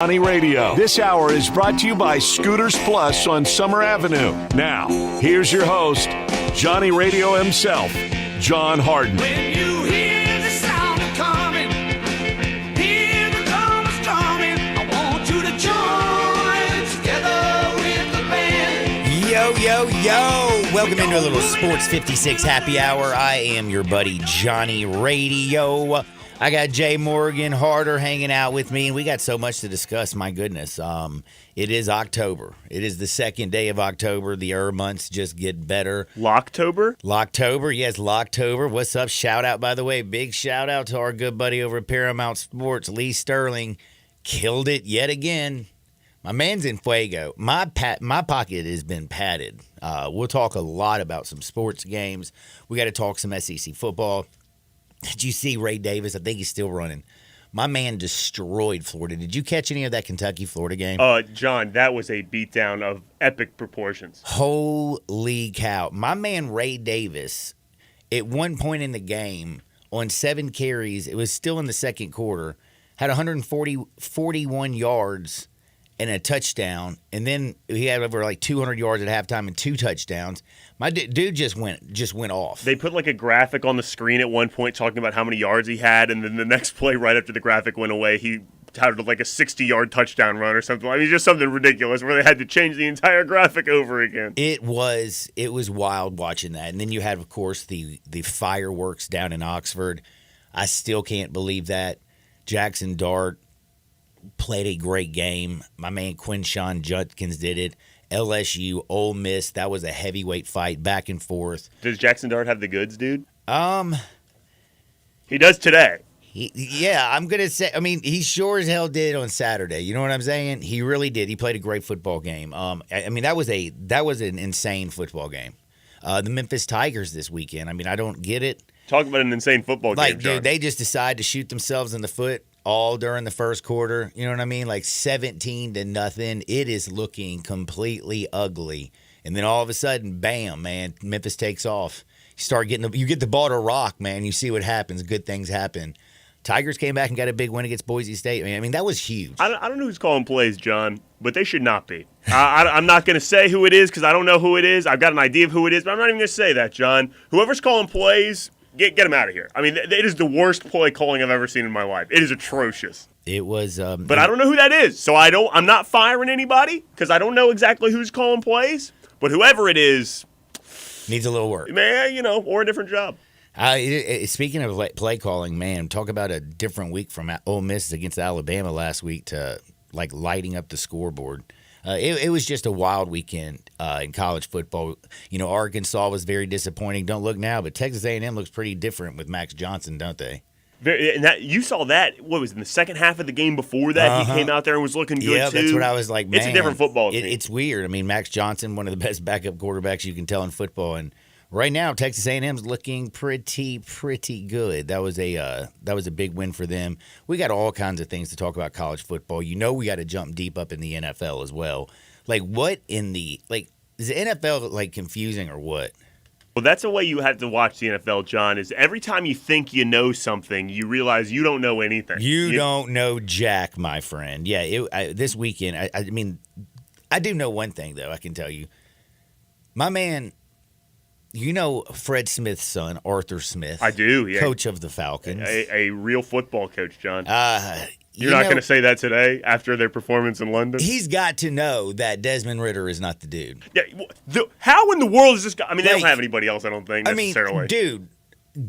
Johnny Radio. This hour is brought to you by Scooters Plus on Summer Avenue. Now, here's your host, Johnny Radio himself, John Harden. When you hear the sound of coming, hear the drummers drumming, I want you to join together with the band. Yo, yo, yo. Welcome into a little Sports 56 happy hour. I am your buddy, Johnny Radio. I got Jay Morgan, Harder hanging out with me, and we got so much to discuss. My goodness. It is October. It is the second day of October. The months just get better. Locktober? Locktober, yes, Locktober. What's up? Shout out, by the way. Big shout out to our good buddy over at Paramount Sports, Lee Sterling. Killed it yet again. My man's in fuego. My pocket has been padded. We'll talk a lot about some sports games. We got to talk some SEC football. Did you see Ray Davis? I think he's still running. My man destroyed Florida. Did you catch any of that Kentucky-Florida game? John, that was a beatdown of epic proportions. Holy cow. My man Ray Davis, at one point in the game, on 7 carries, it was still in the second quarter, had 41 yards and a touchdown, and then he had over like 200 yards at halftime and 2 touchdowns. My dude just went off. They put like a graphic on the screen at one point talking about how many yards he had, and then the next play right after the graphic went away, he touted like a 60-yard touchdown run or something. I mean, just something ridiculous where they had to change the entire graphic over again. It was wild watching that. And then you had, of course, the fireworks down in Oxford. I still can't believe that. Jackson Dart played a great game. My man Quinshon Judkins did it. LSU, Ole Miss, that was a heavyweight fight, back and forth. Does Jackson Dart have the goods, dude? He does today. I'm going to say, I mean, he sure as hell did on Saturday. You know what I'm saying? He really did. He played a great football game. I mean, that was an insane football game. The Memphis Tigers this weekend. I mean, I don't get it. Talk about an insane football game, John. Dude, they just decide to shoot themselves in the foot all during the first quarter. You know what I mean? Like 17-0. It is looking completely ugly. And then all of a sudden, bam, man, Memphis takes off. You get the ball to rock, man. You see what happens. Good things happen. Tigers came back and got a big win against Boise State. I mean, that was huge. I don't know who's calling plays, John, but they should not be. I'm not going to say who it is because I don't know who it is. I've got an idea of who it is, but I'm not even going to say that, John. Whoever's calling plays, get them out of here. I mean, it is the worst play calling I've ever seen in my life. It is atrocious. It was. But I don't know who that is, so I'm not firing anybody because I don't know exactly who's calling plays. But whoever it is needs a little work, man. Or a different job. Speaking of play calling, man, talk about a different week from Ole Miss against Alabama last week to like lighting up the scoreboard. It was just a wild weekend in college football. Arkansas was very disappointing. Don't look now, but Texas A&M looks pretty different with Max Johnson, don't they? You saw that, what was it, in the second half of the game before that? He came out there and was looking good, too. Yeah, that's what I was like, man. It's a different football team. It's weird. I mean, Max Johnson, one of the best backup quarterbacks you can tell in football, and right now, Texas A&M's looking pretty good. That was a big win for them. We got all kinds of things to talk about college football. We got to jump deep up in the NFL as well. Like, is the NFL like confusing or what? Well, that's the way you have to watch the NFL, John, is every time you think you know something, you realize you don't know anything. You don't know jack, my friend. Yeah, this weekend, I mean, I do know one thing, though, I can tell you. My man, Fred Smith's son, Arthur Smith. I do, yeah. Coach of the Falcons. A real football coach, John. You're not going to say that today after their performance in London? He's got to know that Desmond Ritter is not the dude. Yeah, how in the world is this guy? I mean, they don't have anybody else, I don't think, necessarily. I mean, dude,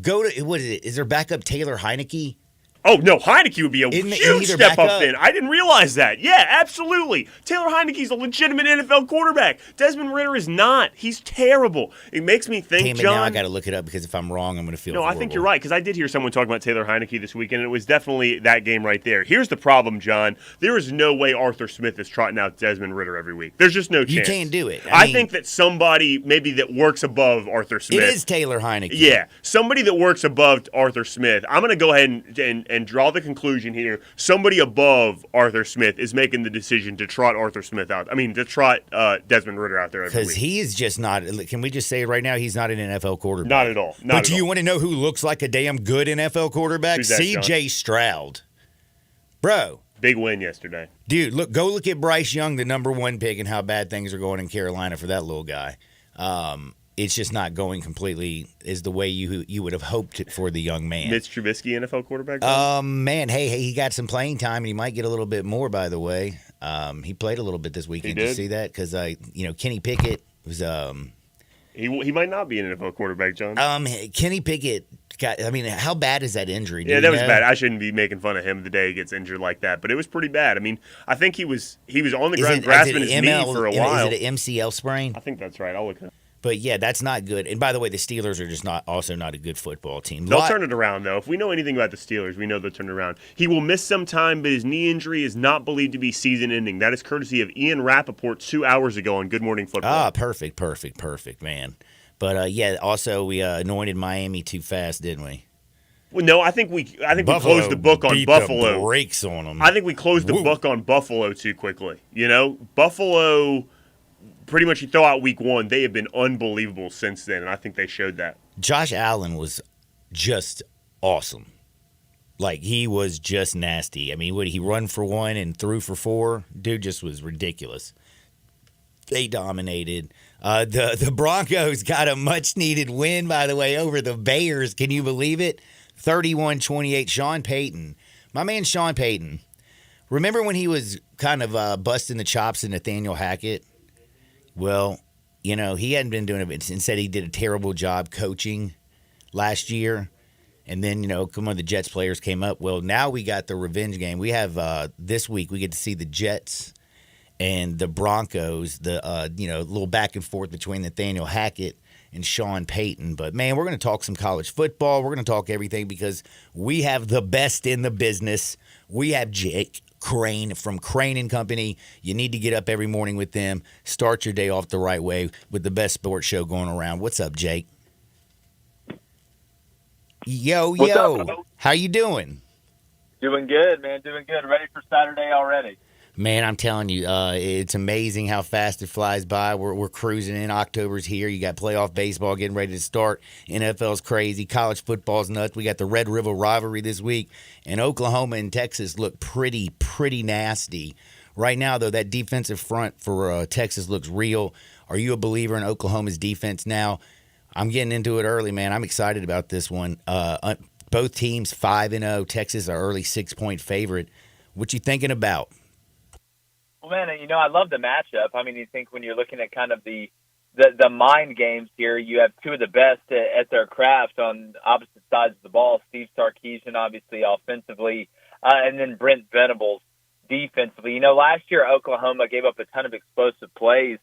go to, what is it? Is there backup Taylor Heineke? Oh, no, Heineke would be a huge step up then. I didn't realize that. Yeah, absolutely. Taylor Heineke's a legitimate NFL quarterback. Desmond Ritter is not. He's terrible. It makes me think, John. Now I got to look it up because if I'm wrong, I'm going to feel horrible. I think you're right because I did hear someone talking about Taylor Heineke this weekend, and it was definitely that game right there. Here's the problem, John. There is no way Arthur Smith is trotting out Desmond Ritter every week. There's just no chance. You can't do it. I think that somebody maybe that works above Arthur Smith. It is Taylor Heineke. Yeah, somebody that works above Arthur Smith. I'm going to go ahead and draw the conclusion here. Somebody above Arthur Smith is making the decision to trot Arthur Smith out. I mean, to trot Desmond Ritter out there every week. Because he is just not. Can we just say right now he's not an NFL quarterback? Not at all. But do you want to know who looks like a damn good NFL quarterback? Who's that, C.J. Stroud. Bro, Big win yesterday. Dude, go look at Bryce Young, the number 1 pick, and how bad things are going in Carolina for that little guy. It's just not going completely as the way you would have hoped it for the young man. Mitch Trubisky, NFL quarterback? Man, hey, he got some playing time, and he might get a little bit more, by the way. He played a little bit this weekend. Did you see that? Because, Kenny Pickett was He might not be an NFL quarterback, John. Kenny Pickett how bad is that injury? Yeah, that was bad. I shouldn't be making fun of him the day he gets injured like that, but it was pretty bad. I mean, I think he was on the ground grasping his knee for a while. Is it an MCL sprain? I think that's right. I'll look it up. But yeah, that's not good. And by the way, the Steelers are just not a good football team. They'll turn it around, though. If we know anything about the Steelers, we know they'll turn it around. He will miss some time, but his knee injury is not believed to be season-ending. That is courtesy of Ian Rappaport 2 hours ago on Good Morning Football. Perfect, man. But also we anointed Miami too fast, didn't we? Well, no, I think we closed the book on Buffalo. The brakes on them. I think we closed the book on Buffalo too quickly. Buffalo, pretty much you throw out week 1, they have been unbelievable since then, and I think they showed that. Josh Allen was just awesome. Like, he was just nasty. I mean, would he run for 1 and threw for 4? Dude just was ridiculous. They dominated. The Broncos got a much-needed win, by the way, over the Bears. Can you believe it? 31-28. Sean Payton. My man Sean Payton. Remember when he was kind of busting the chops of Nathaniel Hackett? Well, he hadn't been doing it and said he did a terrible job coaching last year. And then, some of the Jets players came up. Well, now we got the revenge game. We have this week, we get to see the Jets and the Broncos, the little back and forth between Nathaniel Hackett and Sean Payton. But, man, we're going to talk some college football. We're going to talk everything because we have the best in the business. We have Jake Crane from Crane & Company. You need to get up every morning with them. Start your day off the right way with the best sports show going around. What's up, Jake? What's up? How you doing? Doing good, man. Doing good. Ready for Saturday already. Man, I'm telling you, it's amazing how fast it flies by. We're cruising in. October's here. You got playoff baseball getting ready to start. NFL's crazy. College football's nuts. We got the Red River rivalry this week. And Oklahoma and Texas look pretty nasty. Right now, though, that defensive front for Texas looks real. Are you a believer in Oklahoma's defense now? I'm getting into it early, man. I'm excited about this one. Both teams 5-0. Texas, our early 6-point favorite. What you thinking about? Well, man, I love the matchup. I mean, you think when you're looking at kind of the mind games here, you have two of the best at their craft on opposite sides of the ball. Steve Sarkisian, obviously, offensively, and then Brent Venables defensively. Last year, Oklahoma gave up a ton of explosive plays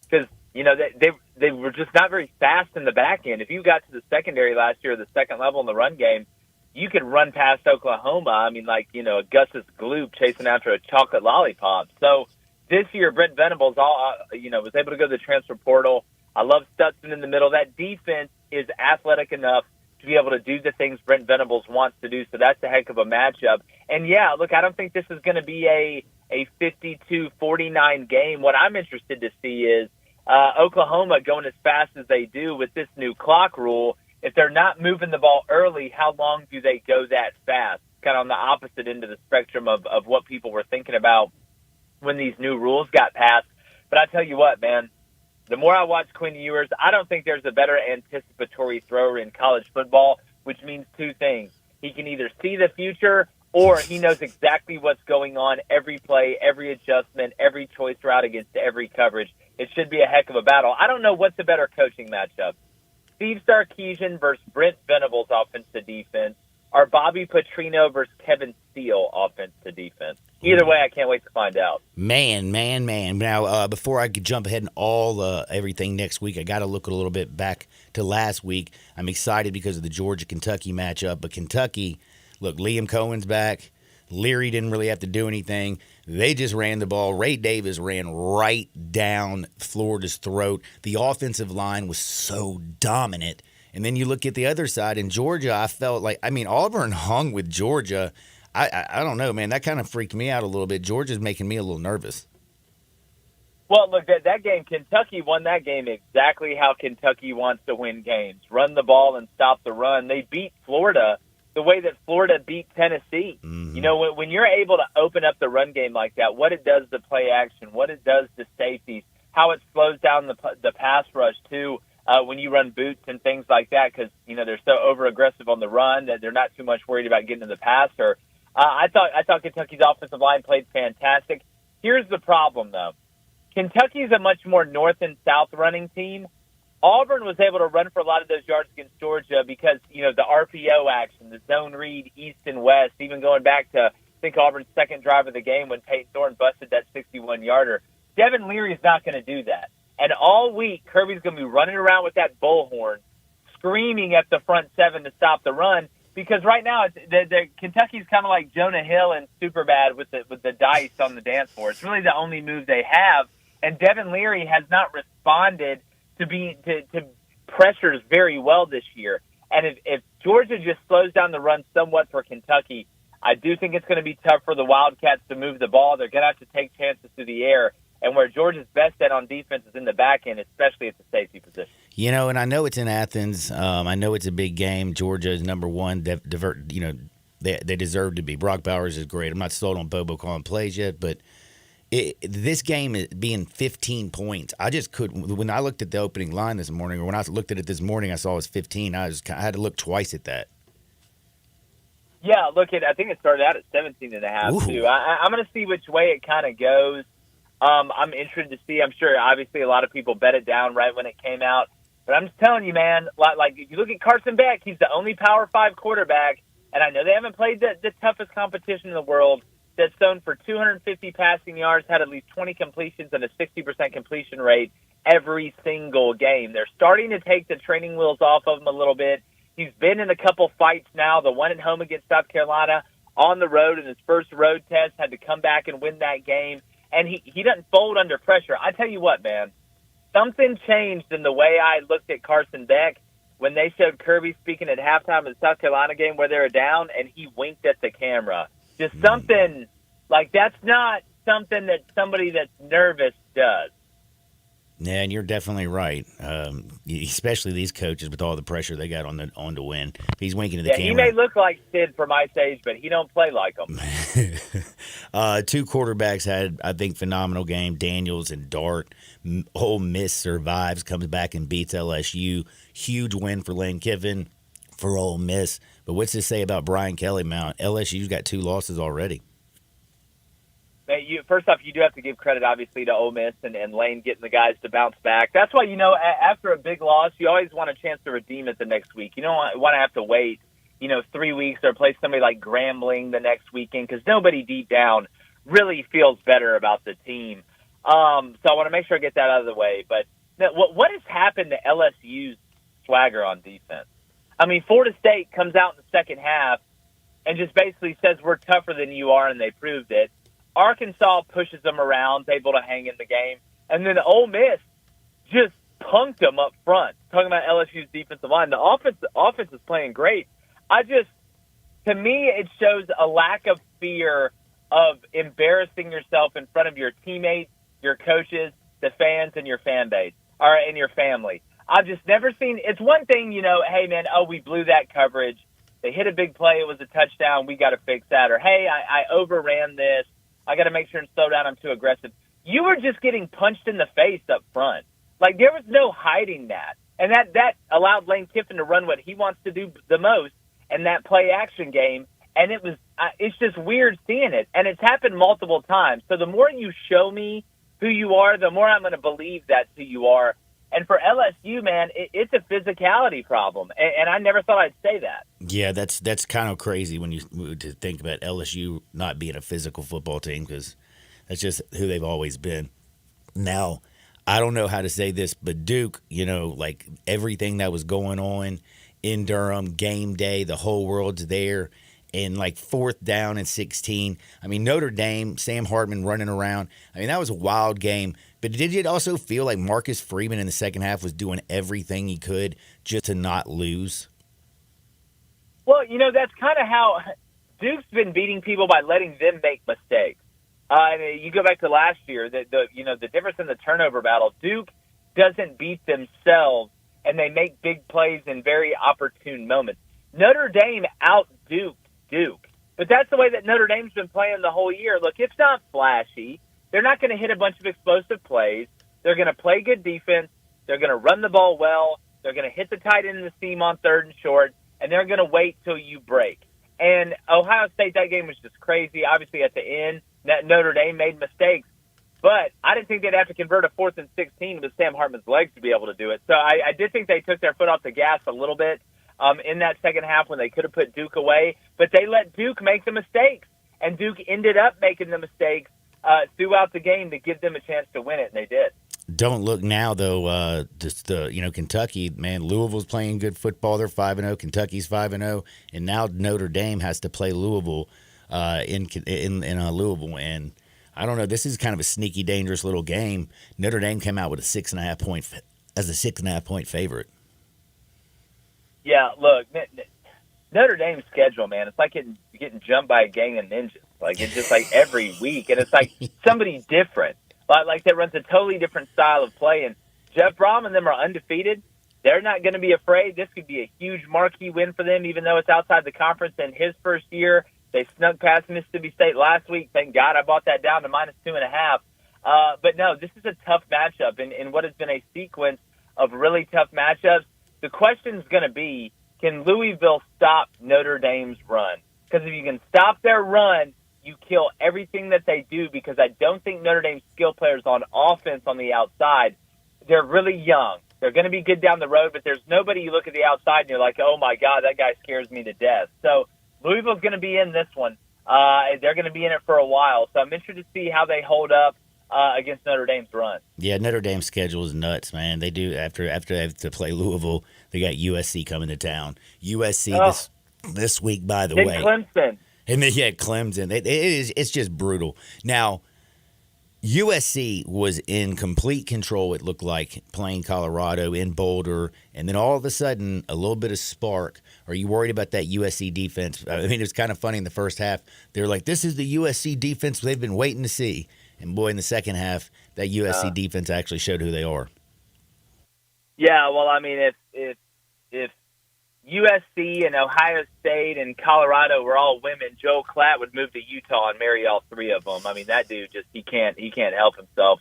because, they were just not very fast in the back end. If you got to the secondary last year, the second level in the run game, you could run past Oklahoma. I mean, Augustus Gloop chasing after a chocolate lollipop. So this year, Brent Venables was able to go to the transfer portal. I love Stutson in the middle. That defense is athletic enough to be able to do the things Brent Venables wants to do. So that's a heck of a matchup. And yeah, look, I don't think this is going to be a 52-49 game. What I'm interested to see is Oklahoma going as fast as they do with this new clock rule. If they're not moving the ball early, how long do they go that fast? Kind of on the opposite end of the spectrum of what people were thinking about when these new rules got passed. But I tell you what, man, the more I watch Quinn Ewers, I don't think there's a better anticipatory thrower in college football, which means two things. He can either see the future or he knows exactly what's going on every play, every adjustment, every choice route against every coverage. It should be a heck of a battle. I don't know what's a better coaching matchup. Steve Sarkisian versus Brent Venables offense to defense, or Bobby Petrino versus Kevin Steele offense to defense. Either way, I can't wait to find out. Man. Now, before I could jump ahead and everything next week, I got to look a little bit back to last week. I'm excited because of the Georgia-Kentucky matchup, but Kentucky, look, Liam Cohen's back. Leary didn't really have to do anything. They just ran the ball. Ray Davis ran right down Florida's throat. The offensive line was so dominant. And then you look at the other side in Georgia, I felt like, Auburn hung with Georgia. I don't know, man. That kind of freaked me out a little bit. Georgia's making me a little nervous. Well, look, that game, Kentucky won that game exactly how Kentucky wants to win games. Run the ball and stop the run. They beat Florida the way that Florida beat Tennessee. Mm-hmm. You know, when you're able to open up the run game like that, what it does to play action, what it does to safeties, how it slows down the pass rush too when you run boots and things like that, because you know they're so over aggressive on the run that they're not too much worried about getting to the passer. I thought Kentucky's offensive line played fantastic. Here's the problem though: Kentucky's a much more north and south running team. Auburn was able to run for a lot of those yards against Georgia because, you know, the RPO action, the zone read east and west, even going back to, I think, Auburn's second drive of the game when Peyton Thorne busted that 61-yarder. Devin Leary's not going to do that. And all week, Kirby's going to be running around with that bullhorn, screaming at the front seven to stop the run, because right now Kentucky's kind of like Jonah Hill and Superbad with the dice on the dance floor. It's really the only move they have, and Devin Leary has not responded to pressures very well this year. And if Georgia just slows down the run somewhat for Kentucky, I do think it's going to be tough for the Wildcats to move the ball. They're going to have to take chances through the air. And where Georgia's best at on defense is in the back end, especially at the safety position. You know, and I know it's in Athens. I know it's a big game. Georgia is number one. They deserve to be. Brock Bowers is great. I'm not sold on Bobo calling plays yet, but this game being 15 points, I just couldn't. When I looked at the opening line this morning, or when I looked at it this morning, I saw it was 15. I had to look twice at that. Yeah, I think it started out at 17.5 too. I'm going to see which way it kind of goes. I'm interested to see. I'm sure, obviously, a lot of people bet it down right when it came out. But I'm just telling you, man, like if you look at Carson Beck, he's the only Power 5 quarterback, and I know they haven't played the toughest competition in the world, that's thrown for 250 passing yards, had at least 20 completions and a 60% completion rate every single game. They're starting to take the training wheels off of him a little bit. He's been in a couple fights now, the one at home against South Carolina, on the road in his first road test, had to come back and win that game. And he doesn't fold under pressure. I tell you what, man, something changed in the way I looked at Carson Beck when they showed Kirby speaking at halftime of the South Carolina game where they were down, and he winked at the camera. Just something like that's not something that somebody that's nervous does. Yeah, and you're definitely right. Especially these coaches with all the pressure they got on to win. He's winking to the camera. He may look like Sid for my age, but he don't play like him. Two quarterbacks had, I think, phenomenal game. Daniels and Dart. Ole Miss survives, comes back and beats LSU. Huge win for Lane Kiffin for Ole Miss. But what's this say about Brian Kelly, Mount? LSU's got 2 losses already. First off, you do have to give credit, obviously, to Ole Miss and Lane getting the guys to bounce back. That's why, after a big loss, you always want a chance to redeem it the next week. You don't want to have to wait, 3 weeks or play somebody like Grambling the next weekend, because nobody deep down really feels better about the team. So I want to make sure I get that out of the way. But what has happened to LSU's swagger on defense? I mean, Florida State comes out in the second half and just basically says we're tougher than you are, and they proved it. Arkansas pushes them around, able to hang in the game. And then Ole Miss just punked them up front. Talking about LSU's defensive line. The offense is playing great. To me, it shows a lack of fear of embarrassing yourself in front of your teammates, your coaches, the fans, and your fan base, or in your family. I've just never seen – it's one thing, hey, man, we blew that coverage. They hit a big play. It was a touchdown. We got to fix that. Or, hey, I overran this. I got to make sure and slow down. I'm too aggressive. You were just getting punched in the face up front. Like, there was no hiding that. And that allowed Lane Kiffin to run what he wants to do the most, and that play action game. And it's just weird seeing it. And it's happened multiple times. So the more you show me who you are, the more I'm going to believe that's who you are. And for LSU, man, it's a physicality problem. And I never thought I'd say that. Yeah, that's kind of crazy when you to think about LSU not being a physical football team, because that's just who they've always been. Now, I don't know how to say this, but Duke, like everything that was going on in Durham, game day, the whole world's there. And like 4th down and 16. I mean, Notre Dame, Sam Hartman running around. I mean, that was a wild game. But did it also feel like Marcus Freeman in the second half was doing everything he could just to not lose? Well, that's kind of how Duke's been beating people, by letting them make mistakes. You go back to last year, the difference in the turnover battle. Duke doesn't beat themselves, and they make big plays in very opportune moments. Notre Dame Duke. But that's the way that Notre Dame's been playing the whole year. Look, it's not flashy. They're not going to hit a bunch of explosive plays. They're going to play good defense. They're going to run the ball well. They're going to hit the tight end in the seam on 3rd and short, and they're going to wait till you break. And Ohio State, that game was just crazy. Obviously, at the end, Notre Dame made mistakes. But I didn't think they'd have to convert a 4th and 16 with Sam Hartman's legs to be able to do it. So I did think they took their foot off the gas a little bit in that second half when they could have put Duke away. But they let Duke make the mistakes, and Duke ended up making the mistakes throughout the game to give them a chance to win it, and they did. Don't look now, though. Kentucky, man, Louisville's playing good football. They're 5-0. Kentucky's 5-0, and now Notre Dame has to play Louisville in Louisville. And I don't know. This is kind of a sneaky, dangerous little game. Notre Dame came out with a 6.5 point favorite. Yeah, look, Notre Dame's schedule, man, it's like getting jumped by a gang of ninjas. Like, it's just like every week, and it's like somebody different. Like that runs a totally different style of play. And Jeff Brom and them are undefeated. They're not going to be afraid. This could be a huge marquee win for them, even though it's outside the conference. In his first year, they snuck past Mississippi State last week. Thank God I bought that down to -2.5. But no, this is a tough matchup in what has been a sequence of really tough matchups. The question is going to be, can Louisville stop Notre Dame's run? Because if you can stop their run, you kill everything that they do, because I don't think Notre Dame's skill players on offense on the outside, they're really young. They're going to be good down the road, but there's nobody you look at the outside and you're like, oh, my God, that guy scares me to death. So Louisville's going to be in this one. They're going to be in it for a while. So I'm interested to see how they hold up against Notre Dame's run. Yeah, Notre Dame's schedule is nuts, man. They do, after they have to play Louisville, they got USC coming to town. USC this week, by the way. Clemson. And then, yeah, Clemson. It's just brutal. Now, USC was in complete control, it looked like, playing Colorado in Boulder, and then all of a sudden, a little bit of spark. Are you worried about that USC defense? I mean, it was kind of funny in the first half. They were like, this is the USC defense they've been waiting to see. And, boy, in the second half, that USC defense actually showed who they are. Yeah, well, I mean, if USC and Ohio State and Colorado were all women, Joe Klatt would move to Utah and marry all three of them. I mean, that dude just he can't help himself.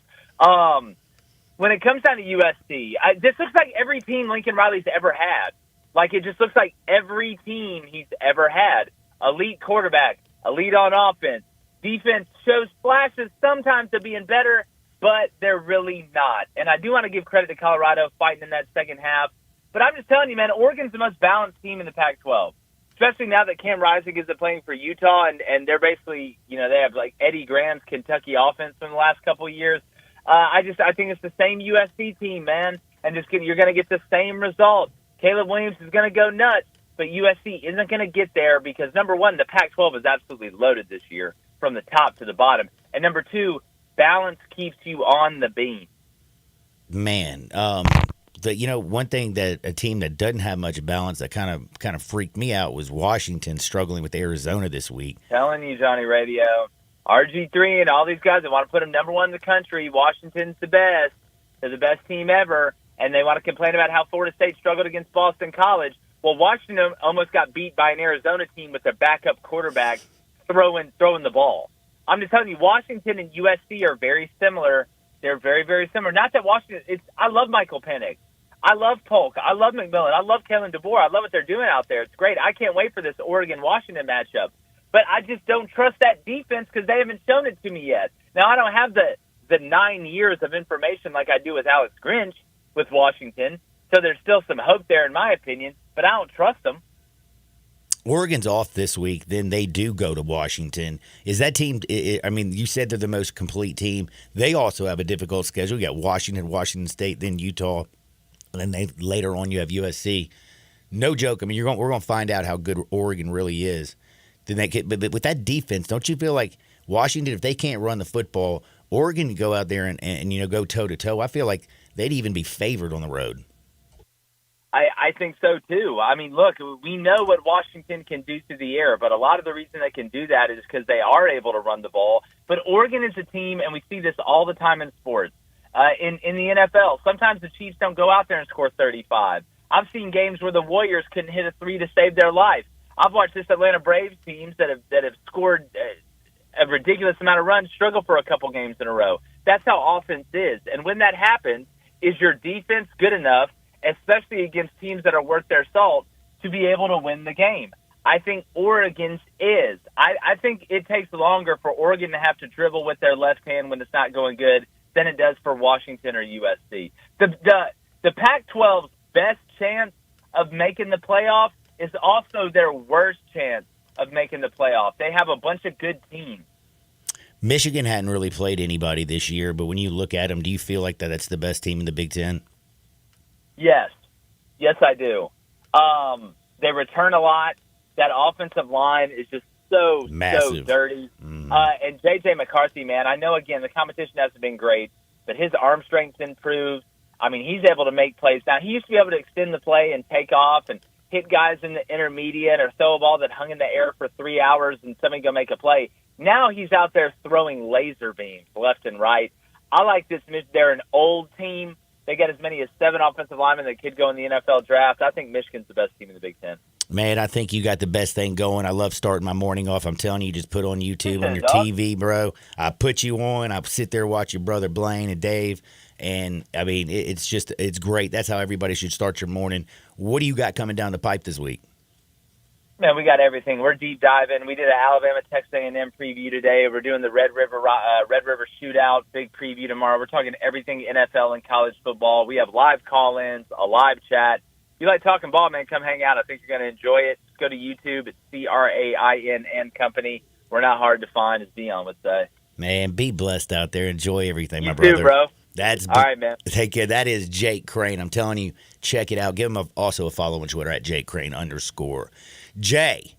When it comes down to USC, this looks like every team Lincoln Riley's ever had. Like, it just looks like every team he's ever had. Elite quarterback, elite on offense. Defense shows flashes sometimes of being better, but they're really not. And I do want to give credit to Colorado fighting in that second half. But I'm just telling you, man, Oregon's the most balanced team in the Pac-12, especially now that Cam Rising is playing for Utah, and they're basically, they have like Eddie Graham's Kentucky offense from the last couple of years. I think it's the same USC team, man, and you're going to get the same result. Caleb Williams is going to go nuts, but USC isn't going to get there because, number one, the Pac-12 is absolutely loaded this year from the top to the bottom, and number two, balance keeps you on the beam. Man, one thing that a team that doesn't have much balance that kind of freaked me out was Washington struggling with Arizona this week. Telling you, Johnny Radio, RG3 and all these guys, they want to put them number one in the country. Washington's the best. They're the best team ever, and they want to complain about how Florida State struggled against Boston College. Well, Washington almost got beat by an Arizona team with their backup quarterback throwing the ball. I'm just telling you, Washington and USC are very similar. They're very, very similar. Not that Washington – I love Michael Penix. I love Polk. I love McMillan. I love Kellen DeBoer. I love what they're doing out there. It's great. I can't wait for this Oregon-Washington matchup. But I just don't trust that defense because they haven't shown it to me yet. Now, I don't have the 9 years of information like I do with Alex Grinch with Washington, so there's still some hope there in my opinion, but I don't trust them. Oregon's off this week, then they do go to Washington. Is that team – I mean, you said they're the most complete team. They also have a difficult schedule. You got Washington State, then Utah, and then later on you have USC. No joke. I mean, we're going to find out how good Oregon really is. But with that defense, don't you feel like Washington, if they can't run the football, Oregon can go out there and go toe-to-toe? I feel like they'd even be favored on the road. I think so, too. I mean, look, we know what Washington can do through the air, but a lot of the reason they can do that is because they are able to run the ball. But Oregon is a team, and we see this all the time in sports. In the NFL, sometimes the Chiefs don't go out there and score 35. I've seen games where the Warriors couldn't hit a three to save their life. I've watched this Atlanta Braves teams that have scored a ridiculous amount of runs struggle for a couple games in a row. That's how offense is. And when that happens, is your defense good enough, especially against teams that are worth their salt, to be able to win the game? I think Oregon's is. I think it takes longer for Oregon to have to dribble with their left hand when it's not going good than it does for Washington or USC. The Pac-12's best chance of making the playoff is also their worst chance of making the playoff. They have a bunch of good teams. Michigan hadn't really played anybody this year, but when you look at them, do you feel like that's the best team in the Big Ten? Yes. Yes, I do. They return a lot. That offensive line is just so dirty. And J.J. McCarthy, man, I know, again, the competition hasn't been great, but his arm strength's improved. I mean, he's able to make plays. Now, he used to be able to extend the play and take off and hit guys in the intermediate or throw a ball that hung in the air for 3 hours and somebody go make a play. Now he's out there throwing laser beams left and right. I like this. They're an old team. They got as many as 7 offensive linemen that could go in the NFL draft. I think Michigan's the best team in the Big Ten. Man, I think you got the best thing going. I love starting my morning off. I'm telling you, just put on YouTube on your TV, bro. I put you on. I sit there, watch your brother Blaine and Dave. And, I mean, it's great. That's how everybody should start your morning. What do you got coming down the pipe this week? Man, we got everything. We're deep diving. We did an Alabama-Texas A&M preview today. We're doing the Red River Shootout, big preview tomorrow. We're talking everything NFL and college football. We have live call-ins, a live chat. If you like talking ball, man, come hang out. I think you're going to enjoy it. Just go to YouTube. It's CRAINN Company. We're not hard to find, as Dion would say. Man, be blessed out there. Enjoy everything, you my brother. Too, bro. That's all right, man. Take care. That is Jake Crane. I'm telling you, check it out. Give him also a follow on Twitter at JakeCrane_. Jay,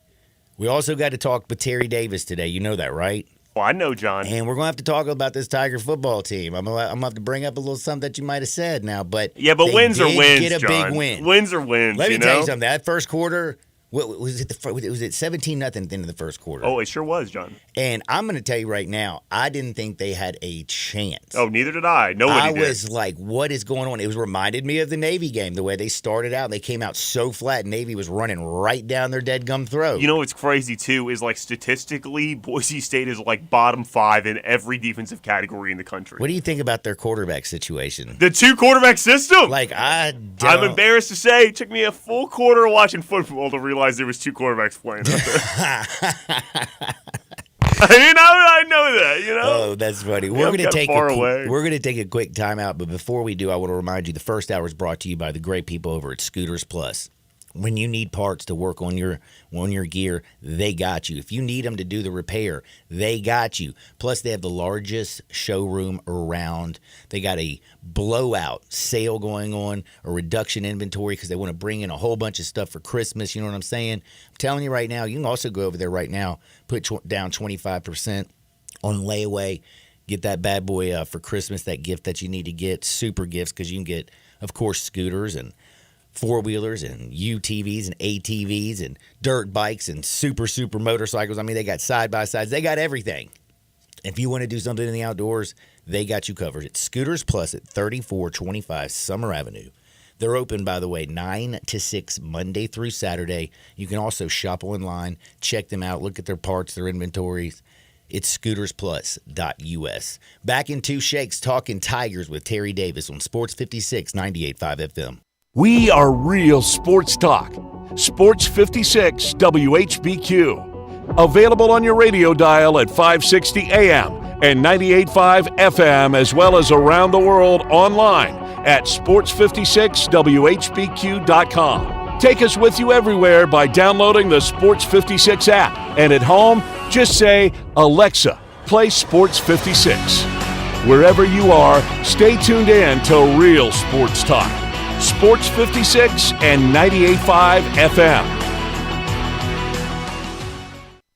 we also got to talk with Terry Davis today. You know that, right? Well, I know, John. And we're going to have to talk about this Tiger football team. I'm going to have to bring up a little something that you might have said now. But wins are wins, get a John. big win. Wins are wins, Let me tell you something. That first quarter, was it 17-0 at the end of the first quarter? Oh, it sure was, John. And I'm going to tell you right now, I didn't think they had a chance. Oh, neither did I. Nobody did. I was like, what is going on? It reminded me of the Navy game, the way they started out. They came out so flat. Navy was running right down their dead gum throat. You know what's crazy, too, is like statistically, Boise State is like bottom 5 in every defensive category in the country. What do you think about their quarterback situation? The 2-quarterback system. Like, I'm embarrassed to say, it took me a full quarter of watching football to realize there was 2 quarterbacks playing out there. I mean, how did I know that, you know? Oh, that's funny. We're going to take a quick timeout, but before we do, I want to remind you the first hour is brought to you by the great people over at Scooters Plus. When you need parts to work on your gear, they got you. If you need them to do the repair, they got you. Plus, they have the largest showroom around. They got a blowout sale going on, a reduction inventory because they want to bring in a whole bunch of stuff for Christmas. You know what I'm saying? I'm telling you right now, you can also go over there right now, put down 25% on layaway, get that bad boy for Christmas, that gift that you need to get, super gifts, because you can get, of course, scooters and four-wheelers and UTVs and ATVs and dirt bikes and super motorcycles. I mean, they got side-by-sides. They got everything. If you want to do something in the outdoors, they got you covered. It's Scooters Plus at 3425 Summer Avenue. They're open, by the way, 9 to 6, Monday through Saturday. You can also shop online, check them out, look at their parts, their inventories. It's scootersplus.us. Back in 2 Shakes, talking Tigers with Terry Davis on Sports 56, 98.5 FM. We are real sports talk. Sports 56 WHBQ. Available on your radio dial at 560 AM and 98.5 FM, as well as around the world online at sports56whbq.com. Take us with you everywhere by downloading the Sports 56 app. And at home, just say, Alexa, play Sports 56. Wherever you are, stay tuned in to real sports talk. Sports 56 and 98.5 FM.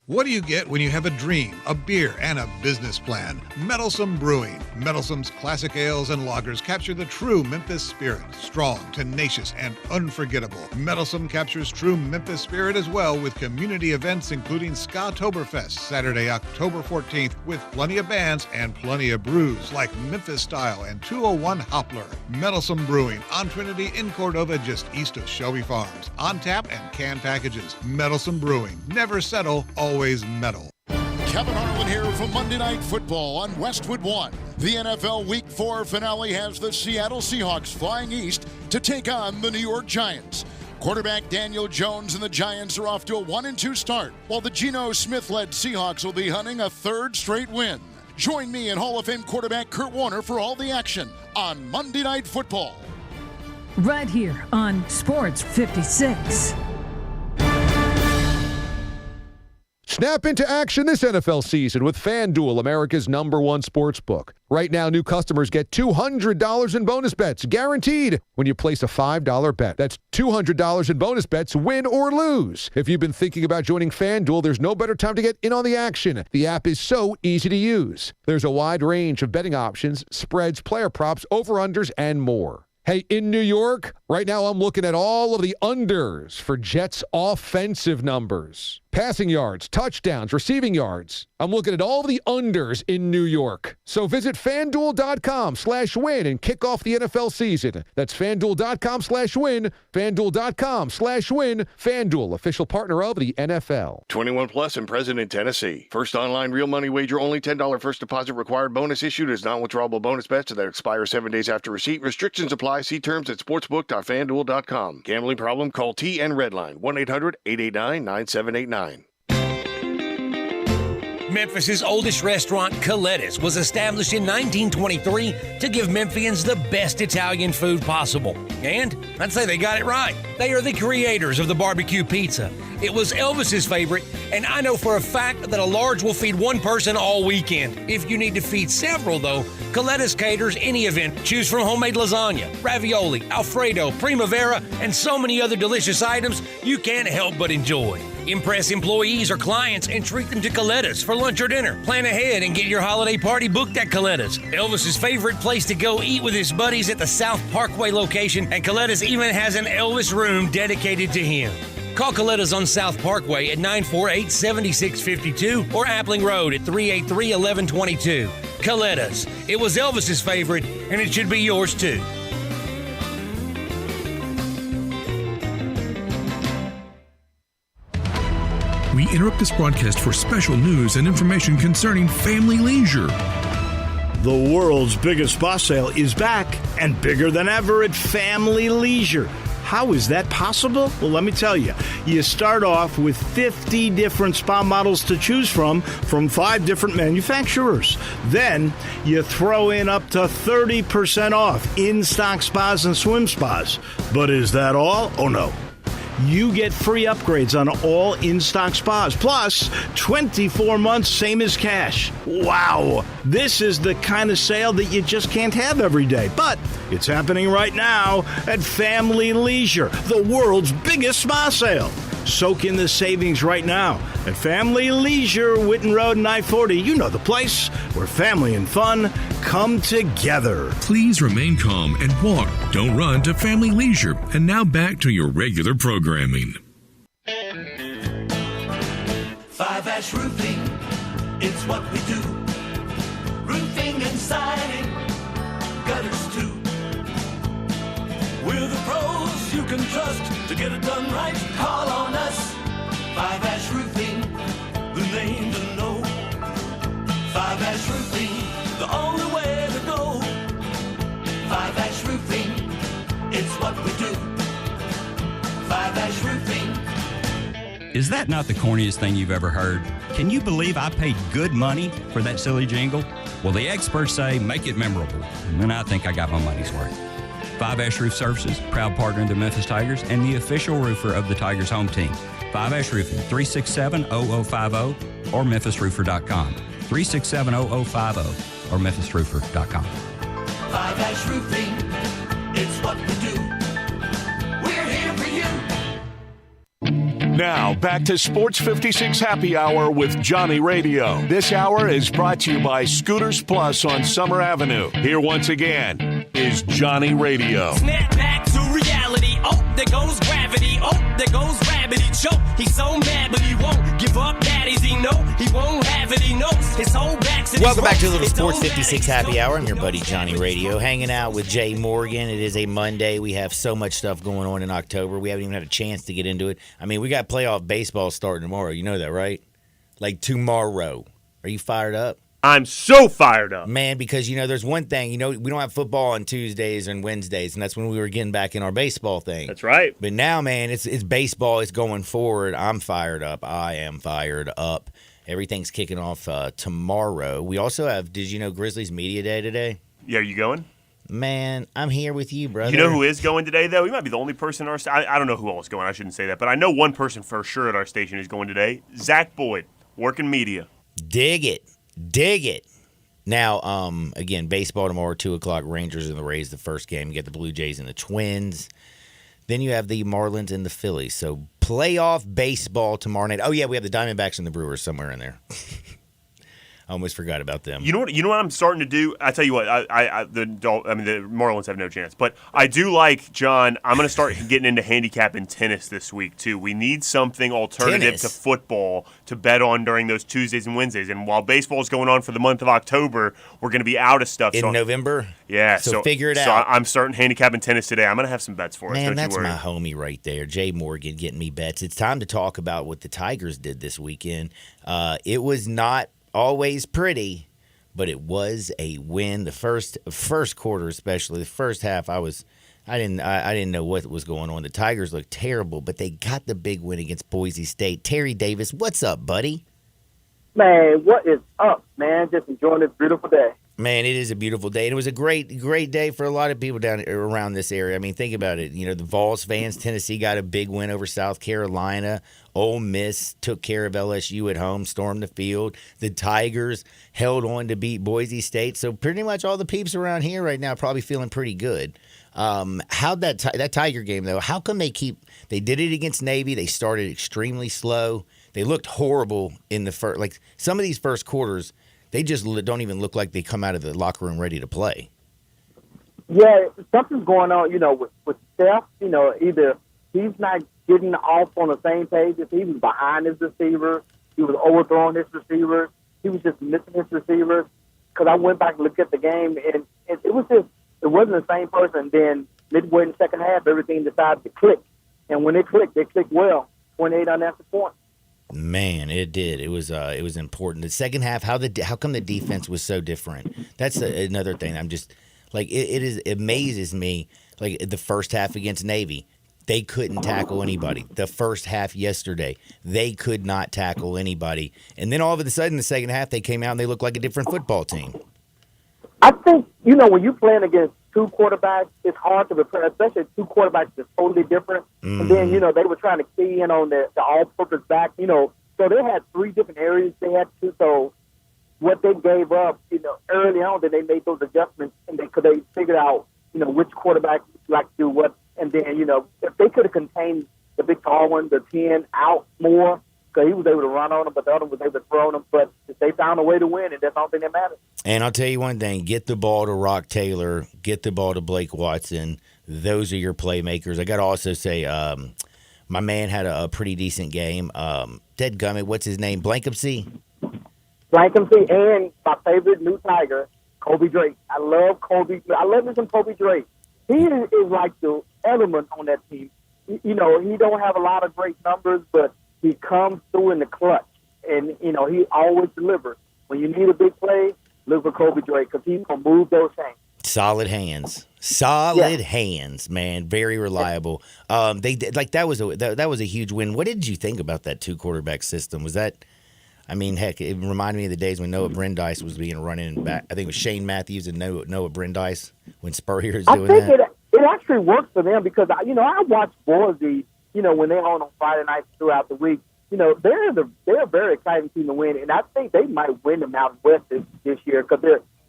What do you get when you have a dream, a beer, and a business plan? Meddlesome Brewing. Meddlesome's classic ales and lagers capture the true Memphis spirit. Strong, tenacious, and unforgettable. Meddlesome captures true Memphis spirit as well with community events including Ska-toberfest Saturday, October 14th with plenty of bands and plenty of brews like Memphis Style and 201 Hoppler. Meddlesome Brewing on Trinity in Cordova just east of Shelby Farms. On tap and canned packages. Meddlesome Brewing. Never settle, always meddle. Kevin Harlan here from Monday Night Football on Westwood One. The NFL Week 4 finale has the Seattle Seahawks flying east to take on the New York Giants. Quarterback Daniel Jones and the Giants are off to a 1-2 start, while the Geno Smith-led Seahawks will be hunting a third straight win. Join me and Hall of Fame quarterback Kurt Warner for all the action on Monday Night Football. Right here on Sports 56. Snap into action this NFL season with FanDuel, America's #1 sports book. Right now, new customers get $200 in bonus bets, guaranteed, when you place a $5 bet. That's $200 in bonus bets, win or lose. If you've been thinking about joining FanDuel, there's no better time to get in on the action. The app is so easy to use. There's a wide range of betting options, spreads, player props, over-unders, and more. Hey, in New York, right now I'm looking at all of the unders for Jets' offensive numbers. Passing yards, touchdowns, receiving yards. I'm looking at all of the unders in New York. So visit FanDuel.com/win and kick off the NFL season. That's FanDuel.com/win, FanDuel.com/win. FanDuel, official partner of the NFL. 21 plus and present in Tennessee. First online real money wager, only $10 first deposit required. Bonus issued as non-withdrawable bonus bets that expire 7 days after receipt. Restrictions apply. See terms at sportsbook.fanduel.com. Gambling problem? Call TN Redline 1-800-889-9789. Memphis' oldest restaurant, Coletta's, was established in 1923 to give Memphians the best Italian food possible. And I'd say they got it right. They are the creators of the barbecue pizza. It was Elvis's favorite, and I know for a fact that a large will feed one person all weekend. If you need to feed several, though, Coletta's caters any event. Choose from homemade lasagna, ravioli, Alfredo, primavera, and so many other delicious items you can't help but enjoy. Impress employees or clients and treat them to Coletta's for lunch or dinner. Plan ahead and get your holiday party booked at Coletta's. Elvis's favorite place to go eat with his buddies at the South Parkway location, and Coletta's even has an Elvis room dedicated to him. Call Coletta's on South Parkway at 948-7652 or Appling Road at 383-1122. Coletta's. It was Elvis's favorite, and it should be yours too. We interrupt this broadcast for special news and information concerning family leisure. The world's biggest spa sale is back and bigger than ever at Family Leisure. How is that possible? Well, let me tell you. You start off with 50 different spa models to choose from 5 different manufacturers. Then you throw in up to 30% off in-stock spas and swim spas. But is that all? Oh, no. You get free upgrades on all in-stock spas, plus 24 months, same as cash. Wow! This is the kind of sale that you just can't have every day, but it's happening right now at Family Leisure, the world's biggest spa sale. Soak in the savings right now at Family Leisure, Witten Road and I-40. You know the place where family and fun come together. Please remain calm and walk. Don't run to Family Leisure. And now back to your regular programming. 5-Ash Roofing, it's what we do. Roofing and siding, gutters too. We're the pros you can trust to get it done right. Call on us. 5-Ash Roofing, the name to know. 5-Ash Roofing, the only way to go. 5-Ash Roofing, it's what we do. 5-Ash Roofing. Is that not the corniest thing you've ever heard? Can you believe I paid good money for that silly jingle? Well, the experts say make it memorable, and I think I got my money's worth. 5-Ash Roof Services, proud partner of the Memphis Tigers and the official roofer of the Tigers home team. 5-Ash Roofing, 367-0050 or memphisroofer.com. 367-0050 or memphisroofer.com. 5-Ash Roofing, it's what we do. We're here for you. Now, back to Sports 56 Happy Hour with Johnny Radio. This hour is brought to you by Scooters Plus on Summer Avenue. Here once again is Johnny Radio. Snap back to reality. Oh, there goes gravity. Oh, there goes gravity. Choke. He's so mad, but he won't give up. Daddies, he know he won't have it. He knows his whole back's in Welcome his back to a ropes. little It Sports don't 56 matter. Happy Hour. I'm your buddy Johnny Radio, hanging out with Jay Morgan. It is a Monday. We have so much stuff going on in October. We haven't even had a chance to get into it. I mean, we got playoff baseball starting tomorrow. You know that, right? Like tomorrow. Are you fired up? I'm so fired up. Man, because, there's one thing. We don't have football on Tuesdays and Wednesdays, and that's when we were getting back in our baseball thing. That's right. But now, man, it's baseball. It's going forward. I'm fired up. I am fired up. Everything's kicking off tomorrow. We also have, did you know, Grizzlies Media Day today? Yeah, are you going? Man, I'm here with you, brother. You know who is going today, though? He might be the only person in our station. I don't know who else is going. I shouldn't say that. But I know one person for sure at our station is going today. Zach Boyd, working media. Dig it. Dig it. Now, again, baseball tomorrow, 2 o'clock, Rangers and the Rays, the first game. You get the Blue Jays and the Twins. Then you have the Marlins and the Phillies. So playoff baseball tomorrow night. Oh, yeah, we have the Diamondbacks and the Brewers somewhere in there. I almost forgot about them. You know what I'm starting to do? I tell you what, the Marlins have no chance. But I do like, John, I'm going to start getting into handicap in tennis this week, too. We need something alternative to football to bet on during those Tuesdays and Wednesdays. And while baseball is going on for the month of October, we're going to be out of stuff. In November? Yeah. So figure it out. So I'm starting handicap in tennis today. I'm going to have some bets for us. Man, don't that's you worry. my homie right there, Jay Morgan, getting me bets. It's time to talk about what the Tigers did this weekend. It was not always pretty, but it was a win. The first quarter, especially the first half, I didn't know what was going on. The Tigers looked terrible, but they got the big win against Boise State. Terry Davis, what's up, buddy? Man, what is up, man? Just enjoying this beautiful day. Man, it is a beautiful day. And it was a great day for a lot of people down around this area. I mean, think about it. The Vols fans, Tennessee got a big win over South Carolina. Ole Miss took care of LSU at home, stormed the field. The Tigers held on to beat Boise State. So pretty much all the peeps around here right now are probably feeling pretty good. How'd that Tiger game, though, how come they did it against Navy? They started extremely slow. They looked horrible in the first, like some of these first quarters. They just don't even look like they come out of the locker room ready to play. Yeah, something's going on, with Steph. Either he's not getting off on the same page. If he was behind his receiver, he was overthrowing his receivers. He was just missing his receivers. Because I went back and looked at the game, and it wasn't the same person. Then midway in the second half, everything decided to click. And when they clicked well, 28 unanswered points. Man, it did. It was important. The second half, how come the defense was so different? That's another thing. I'm just like it amazes me. Like the first half against Navy, they couldn't tackle anybody. The first half yesterday, they could not tackle anybody. And then all of a sudden, the second half, they came out and they looked like a different football team. I think when you're playing against two quarterbacks, it's hard to prepare, especially two quarterbacks that's totally different. Mm-hmm. And then, they were trying to key in on the all-purpose back, so they had three different areas they had to. So what they gave up, early on, then they made those adjustments, and they figured out, which quarterback like to do what. And then, if they could have contained the big tall one, the 10 out more, because he was able to run on them, but the other was able to throw on them. But they found a way to win, and that's the only thing that matters. And I'll tell you one thing, get the ball to Rock Taylor, get the ball to Blake Watson. Those are your playmakers. I got to also say my man had a pretty decent game. Deadgummit, what's his name? Blankumsey? Blankumsey, and my favorite new Tiger, Kobe Drake. I love Kobe. I love me some Kobe Drake. He is like the element on that team. He don't have a lot of great numbers, but he comes through in the clutch, and, he always delivers. When you need a big play, look for Kobe Drake, because he's going to move those things. Solid hands, hands, man. Very reliable. They did, like that was a huge win. What did you think about that 2-quarterback system? Was that? I mean, heck, it reminded me of the days when Noah Brandeis was being run in back. I think it was Shane Matthews and Noah Brandeis when Spurrier was doing that. I think it actually works for them because I watch Boise. When they're on Friday nights throughout the week. They're a very exciting team to win, and I think they might win the Mountain West this year because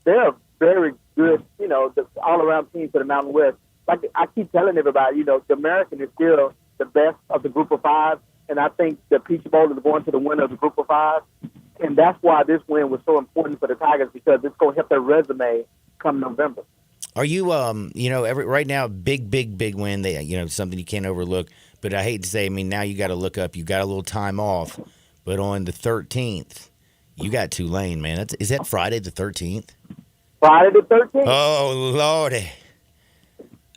they're a very good, the all-around team for the Mountain West. Like I keep telling everybody, the American is still the best of the group of 5, and I think the Peach Bowl is going to the winner of the Group of 5. And that's why this win was so important for the Tigers, because it's going to help their resume come November. Are you, right now, big win. They, something you can't overlook. But I hate to say, now you got to look up. You got a little time off. But on the 13th, you got Tulane, man. Is that Friday the 13th? Friday the 13th. Oh, Lordy.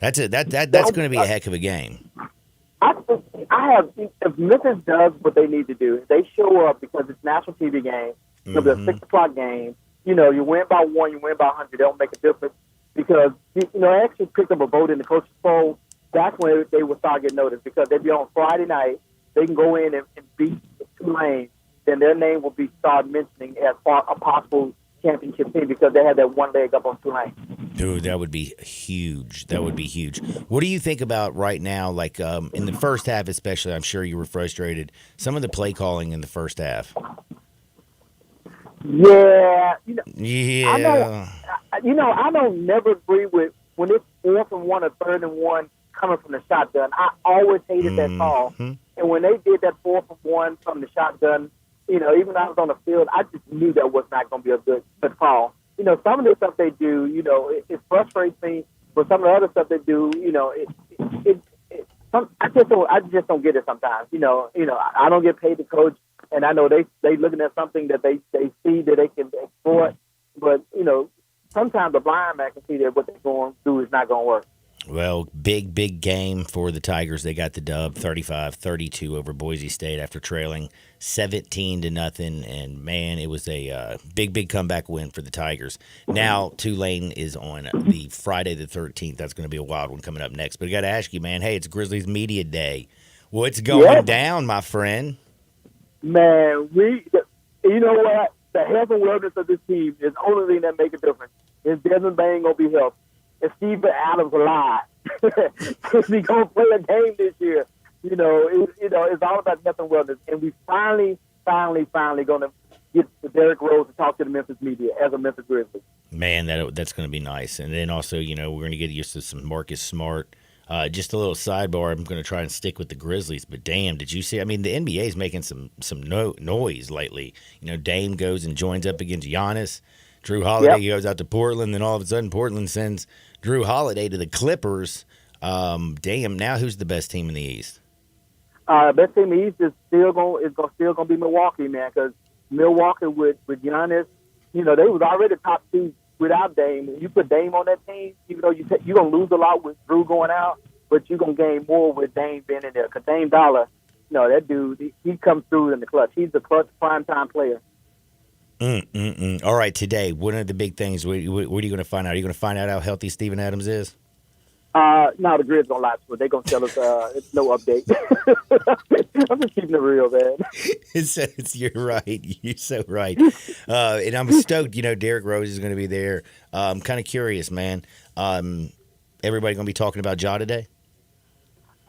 That's going to be a heck of a game. If Memphis does what they need to do, if they show up, because it's a national TV game, it'll be a 6:00 game. You win by 1, you win by 100. They don't make a difference, because I actually picked up a vote in the coaches poll. That's when they will start getting noticed, because they'll be on Friday night. They can go in and beat Tulane, then their name will be started mentioning as a possible championship team, because they had that one leg up on Tulane. Dude, that would be huge. That would be huge. What do you think about right now, like in the first half especially? I'm sure you were frustrated. Some of the play calling in the first half. Yeah. Yeah. I don't never agree with when it's 4th and 1 or 3rd and 1 coming from the shotgun. I always hated that call. And when they did that 4th and 1 from the shotgun, even when I was on the field, I just knew that was not going to be a good call. Some of the stuff they do, it frustrates me. But some of the other stuff they do, I just don't get it sometimes. I don't get paid to coach, and I know they looking at something that they see that they can exploit. But sometimes the blind man can see that what they're going to do is not going to work. Well, big game for the Tigers. They got the dub, 35-32 over Boise State after trailing 17-0. And, man, it was a big comeback win for the Tigers. Now, Tulane is on the Friday the 13th. That's going to be a wild one coming up next. But I got to ask you, man, hey, it's Grizzlies Media Day. What's going down, my friend? Man, you know what? The health and wellness of this team is the only thing that makes a difference. Is Desmond Bain going to be healthy? Is Steven Adams alive? Is he going to play a game this year? It's all about health and wellness. And we finally going to get Derrick Rose to talk to the Memphis media as a Memphis Grizzlies. Man, that's going to be nice. And then also, we're going to get used to some Marcus Smart. Just a little sidebar. I'm going to try and stick with the Grizzlies, but damn, did you see? The NBA is making some noise lately. Dame goes and joins up against Giannis. Drew Holiday goes out to Portland, then all of a sudden Portland sends Drew Holiday to the Clippers. Damn, now who's the best team in the East? Best team in the East is still going to be Milwaukee, man, because Milwaukee with Giannis, they was already top 2 without Dame. You put Dame on that team, even though you're going to lose a lot with Drew going out, but you're going to gain more with Dame being in there. Because Dame Dollar, that dude, he comes through in the clutch. He's a clutch primetime player. All right, today, one of the big things, what are you going to find out? Are you going to find out how healthy Steven Adams is? No, the Grizz don't lie to it. They're going to tell us no update. I'm just keeping it real, man. You're right. You're so right. And I'm stoked, Derrick Rose is going to be there. I'm kind of curious, man. Everybody going to be talking about Ja today?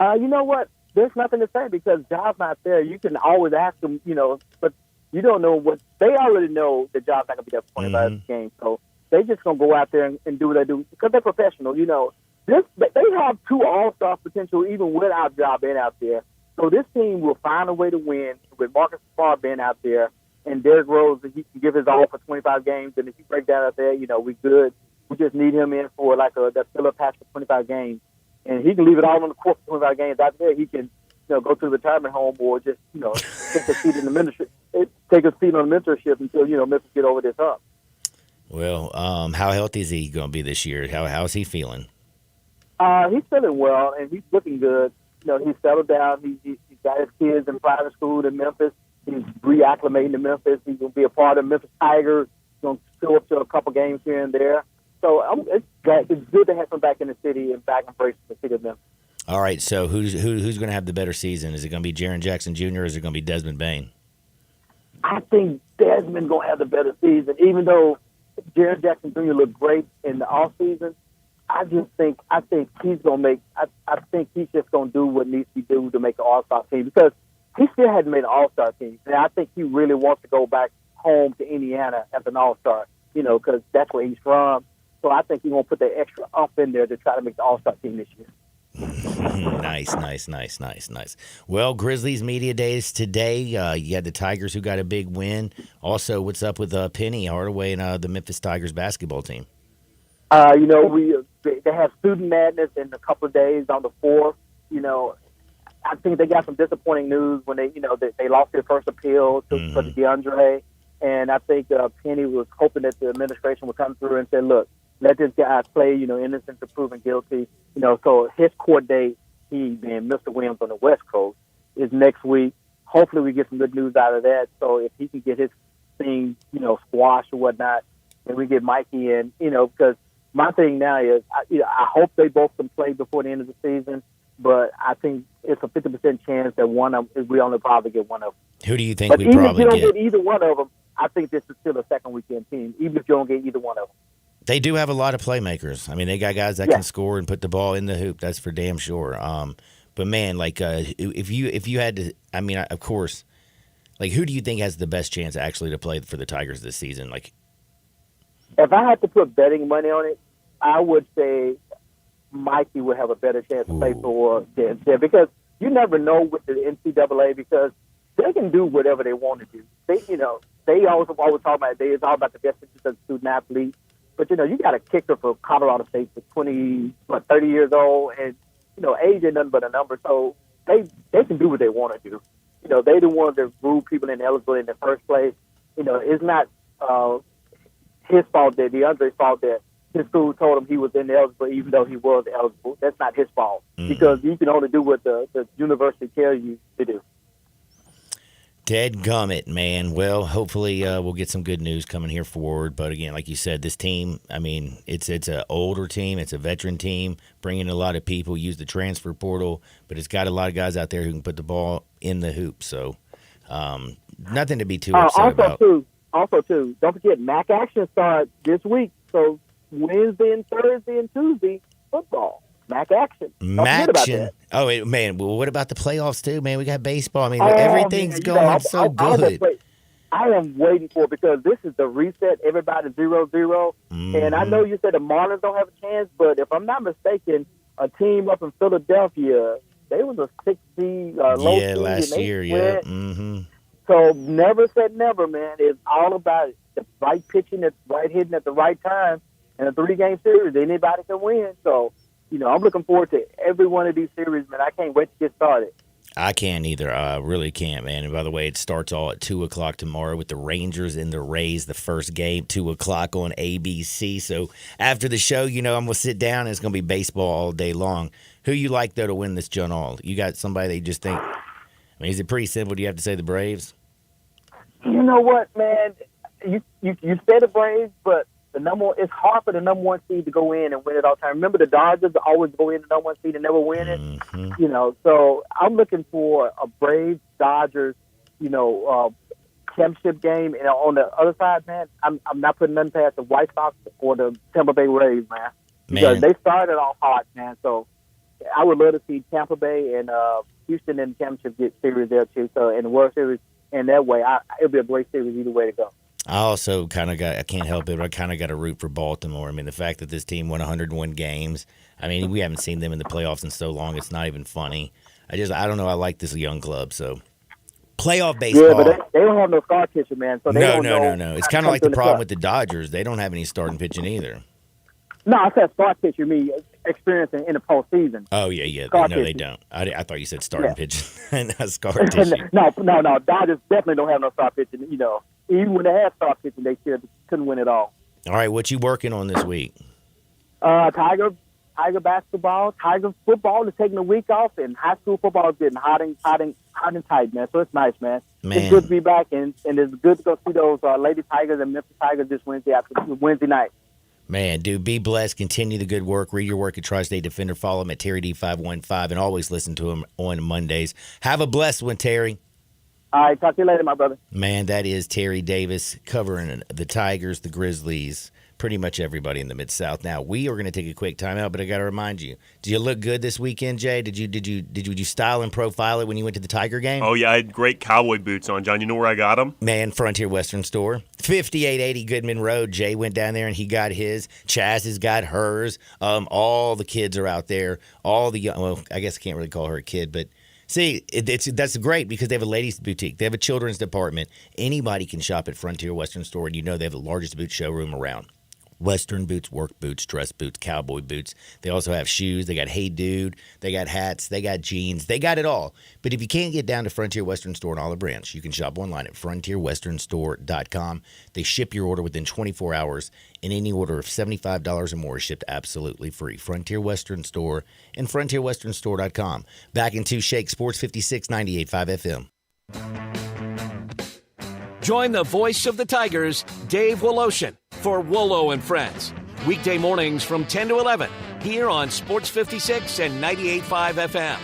You know what? There's nothing to say because Ja's not there. You can always ask him, but you don't know what – they already know that Ja's not going to be there for 25 games. So they just going to go out there and do what they do because they're professional, They have 2 all-star potential even without Ja being out there. So this team will find a way to win with Marcus Smart being out there and Derrick Rose, he can give his all for 25 games. And if he breaks down out there, we good. We just need him in for that filler patch for 25 games. And he can leave it all on the court for 25 games. After that, he can go to the retirement home or just take a seat in the mentorship. Take a seat on the mentorship until Memphis get over this hump. Well, how healthy is he going to be this year? How's he feeling? He's feeling well, and he's looking good. He's settled down. He's got his kids in private school in Memphis. He's reacclimating to Memphis. He's going to be a part of Memphis Tigers. He's going to show up to a couple games here and there. So it's good to have him back in the city and back embracing the city of Memphis. All right, so who's going to have the better season? Is it going to be Jaren Jackson Jr. or is it going to be Desmond Bain? I think Desmond going to have the better season, even though Jaren Jackson Jr. looked great in the offseason. I think he's going to make. I think he's just going to do what needs to be done to make an All-Star team because he still hadn't made an All-Star team, and I think he really wants to go back home to Indiana as an All-Star. Because that's where he's from. So I think he's going to put that extra up in there to try to make the All-Star team this year. Nice. Well, Grizzlies Media Days today. You had the Tigers who got a big win. Also, what's up with Penny Hardaway and the Memphis Tigers basketball team? They have student madness in a couple of days on the 4th. I think they got some disappointing news when they lost their first appeal to DeAndre. And I think Penny was hoping that the administration would come through and say, look, let this guy play, innocent until proven guilty. So his court date, he being Mr. Williams on the West Coast, is next week. Hopefully we get some good news out of that. So if he can get his thing, squashed or whatnot, and we get Mikey in, because my thing now is I hope they both can play before the end of the season, but I think it's a 50% chance that one of them, we only probably get one of them. Who do you think we probably get? Even if you don't get either one of them, I think this is still a second weekend team, even if you don't get either one of them. They do have a lot of playmakers. I mean, they got guys that can score and put the ball in the hoop. That's for damn sure. But man, if you had to, I mean, of course, who do you think has the best chance actually to play for the Tigers this season? If I had to put betting money on it, I would say Mikey would have a better chance to play for them, because you never know with the NCAA, because they can do whatever they want to do. They always talk about it's all about the best interest of the student athlete. But, you got a kicker for Colorado State for 30 years old, and, age ain't nothing but a number. So they can do what they want to do. They the ones that rule people ineligible in the first place. It's not his fault that DeAndre's fault that his school told him he was ineligible even though he was eligible. That's not his fault, because you can only do what the university tells you to do. Dadgummit, man. Well, hopefully we'll get some good news coming here forward. But again, like you said, this team, I mean, it's an older team. It's a veteran team, bringing a lot of people, use the transfer portal. But it's got a lot of guys out there who can put the ball in the hoop. So nothing to be too upset about. Also, don't forget, MAC action starts this week. So Wednesday and Thursday and Tuesday, football. MAC action. Oh, man. Well, what about the playoffs, too, man? We got baseball. I mean, everything's going so good. I am waiting for it, because this is the reset. Everybody's 0-0. And I know you said the Marlins don't have a chance, but if I'm not mistaken, a team up in Philadelphia, they was a 6-seed, low seed. Last year, yeah. So never said never, man. It's all about the right pitching, the right hitting at the right time. In a 3-game series, anybody can win. So, I'm looking forward to every one of these series, man. I can't wait to get started. I can't either. I really can't, man. And by the way, it starts all at 2 o'clock tomorrow with the Rangers and the Rays, the first game, 2 o'clock on ABC. So after the show, I'm going to sit down and it's going to be baseball all day long. Who you like, though, to win this John All? You got somebody that you just think, is it pretty simple? Do you have to say the Braves? You know what, man? You say the Braves, but it's hard for the number 1 seed to go in and win it all the time. Remember, the Dodgers always go in the number 1 seed and never win it. So I'm looking for a Braves Dodgers, championship game. And on the other side, man, I'm not putting nothing past the White Sox or the Tampa Bay Rays, man, because they started off hot, man. So I would love to see Tampa Bay and Houston in the championship series there too. So in the World Series, and that way, it'll be a great series either way to go. I also I can't help it, but I kind of got to root for Baltimore. I mean, the fact that this team won 101 games, I mean, we haven't seen them in the playoffs in so long, it's not even funny. I don't know, I like this young club, so. Playoff baseball. Yeah, but they don't have no star pitcher, man. So No. It's kind of like the problem with the Dodgers. They don't have any starting pitching either. No, I said star pitcher, me experiencing in the postseason. Oh, yeah. No, they don't. I thought you said starting pitching, not scar tissue. No. Dodgers definitely don't have no star pitching, Even when they had star pitching, they still couldn't win it all. All right, what you working on this week? Tiger basketball, Tiger football is taking a week off, and high school football is getting hot and tight, man. So it's nice, man. It's good to be back, and it's good to go see those Lady Tigers and Memphis Tigers this Wednesday night. Man, dude, be blessed. Continue the good work. Read your work at Tri-State Defender. Follow him at Terry D515, and always listen to him on Mondays. Have a blessed one, Terry. All right, talk to you later, my brother. Man, that is Terry Davis covering the Tigers, the Grizzlies, pretty much everybody in the Mid-South. Now, we are going to take a quick timeout, but I got to remind you, did you look good this weekend, Jay? Did you style and profile it when you went to the Tiger game? Oh, yeah, I had great cowboy boots on, John. You know where I got them? Man, Frontier Western Store. 5880 Goodman Road. Jay went down there and he got his. Chaz has got hers. All the kids are out there. All the young, well, I guess I can't really call her a kid, but see, that's great because they have a ladies' boutique. They have a children's department. Anybody can shop at Frontier Western Store, and you know they have the largest boot showroom around. Western boots, work boots, dress boots, cowboy boots. They also have shoes. They got Hey Dude. They got hats. They got jeans. They got it all. But if you can't get down to Frontier Western Store in Olive Branch, you can shop online at frontierwesternstore.com. They ship your order within 24 hours, and any order of $75 or more is shipped absolutely free. Frontier Western Store and frontierwesternstore.com. Back into Shake Sports 56 98.5 FM. Join the voice of the Tigers, Dave Woloshin, for Wolo and Friends. Weekday mornings from 10 to 11 here on Sports 56 and 98.5 FM.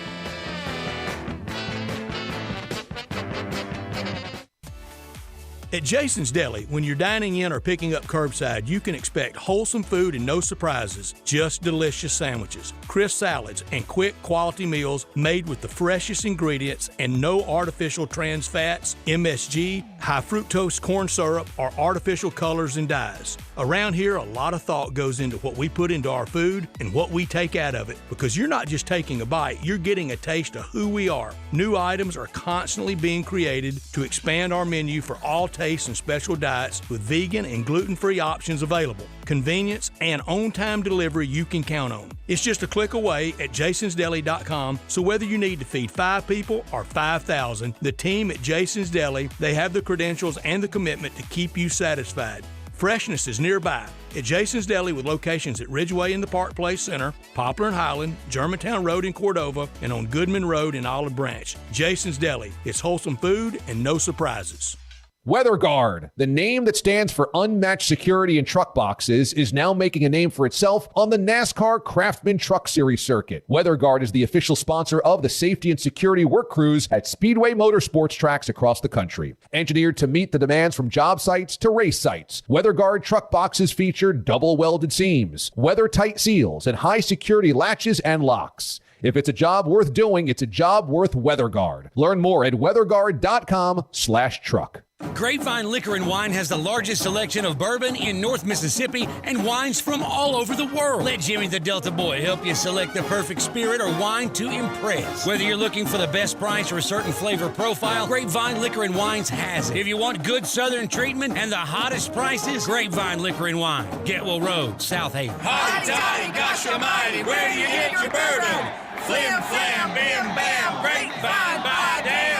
At Jason's Deli, when you're dining in or picking up curbside, you can expect wholesome food and no surprises, just delicious sandwiches, crisp salads, and quick quality meals made with the freshest ingredients and no artificial trans fats, MSG, high fructose corn syrup, or artificial colors and dyes. Around here, a lot of thought goes into what we put into our food and what we take out of it, because you're not just taking a bite, you're getting a taste of who we are. New items are constantly being created to expand our menu for all tastes and special diets with vegan and gluten-free options available. Convenience and on-time delivery you can count on. It's just a click away at jasonsdeli.com, so whether you need to feed 5 people or 5,000, the team at Jason's Deli, they have the credentials and the commitment to keep you satisfied. Freshness is nearby at Jason's Deli with locations at Ridgeway in the Park Place Center, Poplar and Highland, Germantown Road in Cordova, and on Goodman Road in Olive Branch. Jason's Deli. It's wholesome food and no surprises. WeatherGuard, the name that stands for unmatched security in truck boxes, is now making a name for itself on the NASCAR Craftsman Truck Series circuit. WeatherGuard is the official sponsor of the safety and security work crews at Speedway Motorsports tracks across the country. Engineered to meet the demands from job sites to race sites, WeatherGuard truck boxes feature double welded seams, weather-tight seals, and high security latches and locks. If it's a job worth doing, it's a job worth WeatherGuard. Learn more at weatherguard.com/truck. Grapevine Liquor and Wine has the largest selection of bourbon in North Mississippi and wines from all over the world. Let Jimmy the Delta Boy help you select the perfect spirit or wine to impress. Whether you're looking for the best price or a certain flavor profile, Grapevine Liquor and Wines has it. If you want good southern treatment and the hottest prices, Grapevine Liquor and Wine, Getwell Road, South Haven. Hotty toddy, gosh almighty, where do you get your bourbon? Flim flam, bim bam, Grapevine, by damn.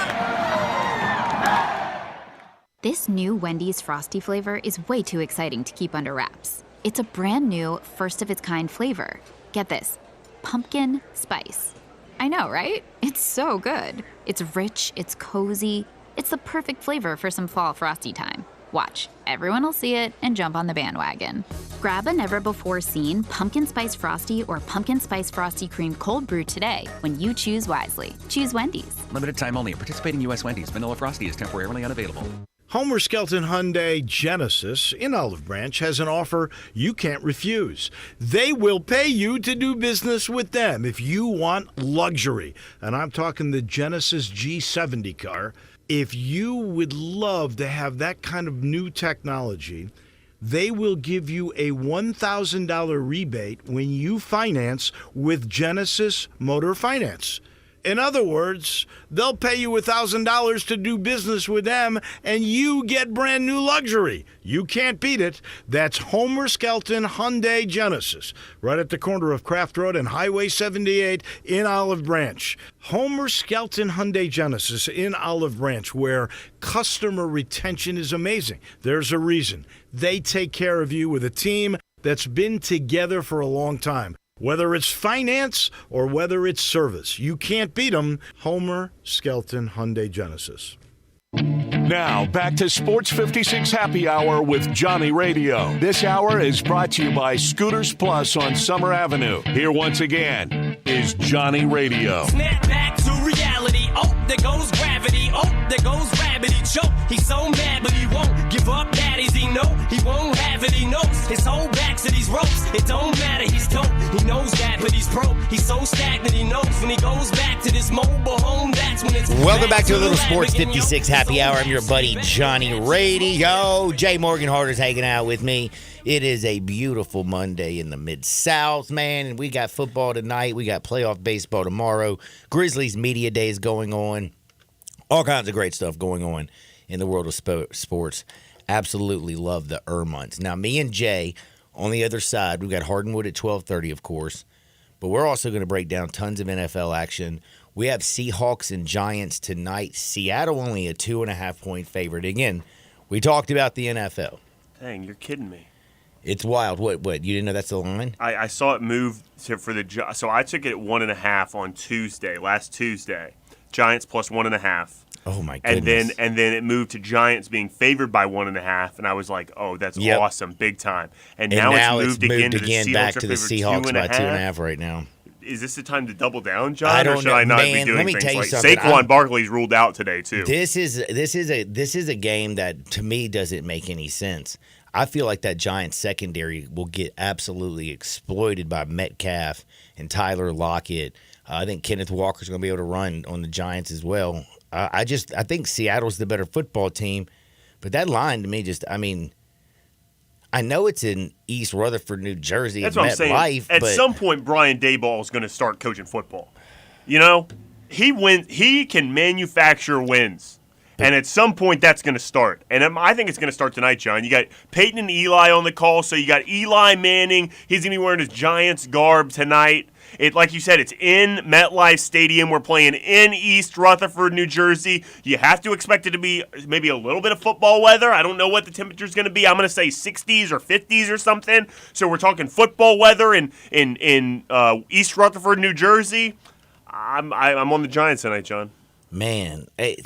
This new Wendy's Frosty flavor is way too exciting to keep under wraps. It's a brand new, first-of-its-kind flavor. Get this, pumpkin spice. I know, right? It's so good. It's rich, it's cozy. It's the perfect flavor for some fall Frosty time. Watch, everyone will see it and jump on the bandwagon. Grab a never-before-seen Pumpkin Spice Frosty or Pumpkin Spice Frosty Cream Cold Brew today when you choose wisely. Choose Wendy's. Limited time only. Participating U.S. Wendy's. Vanilla Frosty is temporarily unavailable. Homer Skelton Hyundai Genesis in Olive Branch has an offer you can't refuse. They will pay you to do business with them if you want luxury. And I'm talking the Genesis G70 car. If you would love to have that kind of new technology, they will give you a $1,000 rebate when you finance with Genesis Motor Finance. In other words, they'll pay you $1,000 to do business with them, and you get brand new luxury. You can't beat it. That's Homer Skelton Hyundai Genesis, right at the corner of Craft Road and Highway 78 in Olive Branch. Homer Skelton Hyundai Genesis in Olive Branch, where customer retention is amazing. There's a reason. They take care of you with a team that's been together for a long time. Whether it's finance or whether it's service, you can't beat them. Homer Skelton Hyundai Genesis. Now, back to Sports 56 Happy Hour with Johnny Radio. This hour is brought to you by Scooters Plus on Summer Avenue. Here once again is Johnny Radio. Snap back to reality. Oh, there goes gravity. Oh, there goes rabbit. He choke. He's so mad, but he won't give up. Daddies, he know he won't have it. He knows his whole back to these ropes. It don't matter. He's dope. He knows that, but he's broke. He's so stagnant. He knows when he goes back to this mobile home. That's when it's. Welcome back to a little Sports 56 Happy Hour. I'm your buddy Johnny Radio. Jay Morgan Harder's hanging out with me. It is a beautiful Monday in the Mid-South, man, and we got football tonight. We got playoff baseball tomorrow. Grizzlies Media Day is going on. All kinds of great stuff going on in the world of sports. Absolutely love the months. Now, me and Jay on the other side, we've got Hardwood at 12:30, of course, but we're also going to break down tons of NFL action. We have Seahawks and Giants tonight. Seattle only a 2.5-point favorite. Again, we talked about the NFL. Dang, you're kidding me. It's wild. What? You didn't know that's the line? I saw it move for the so I took it at 1.5 on last Tuesday. Giants plus 1.5. Oh my goodness! And then it moved to Giants being favored by 1.5, and I was like, oh, that's awesome, big time. And now it's moved again to the Seahawks back to the Seahawks by 2.5 right now. Is this the time to double down, John? I don't or should know. I not Man, be doing let me things tell you like something. Saquon Barkley's ruled out today too? This is a game that to me doesn't make any sense. I feel like that Giants secondary will get absolutely exploited by Metcalf and Tyler Lockett. I think Kenneth Walker's going to be able to run on the Giants as well. I think Seattle's the better football team, but that line to me I know it's in East Rutherford, New Jersey. That's what I'm saying. At some point, Brian Daboll is going to start coaching football. You know, he can manufacture wins. And at some point, that's going to start. And I think it's going to start tonight, John. You got Peyton and Eli on the call, so you got Eli Manning. He's going to be wearing his Giants garb tonight. Like you said, it's in MetLife Stadium. We're playing in East Rutherford, New Jersey. You have to expect it to be maybe a little bit of football weather. I don't know what the temperature's going to be. I'm going to say 60s or 50s or something. So we're talking football weather in East Rutherford, New Jersey. I'm on the Giants tonight, John. Man, I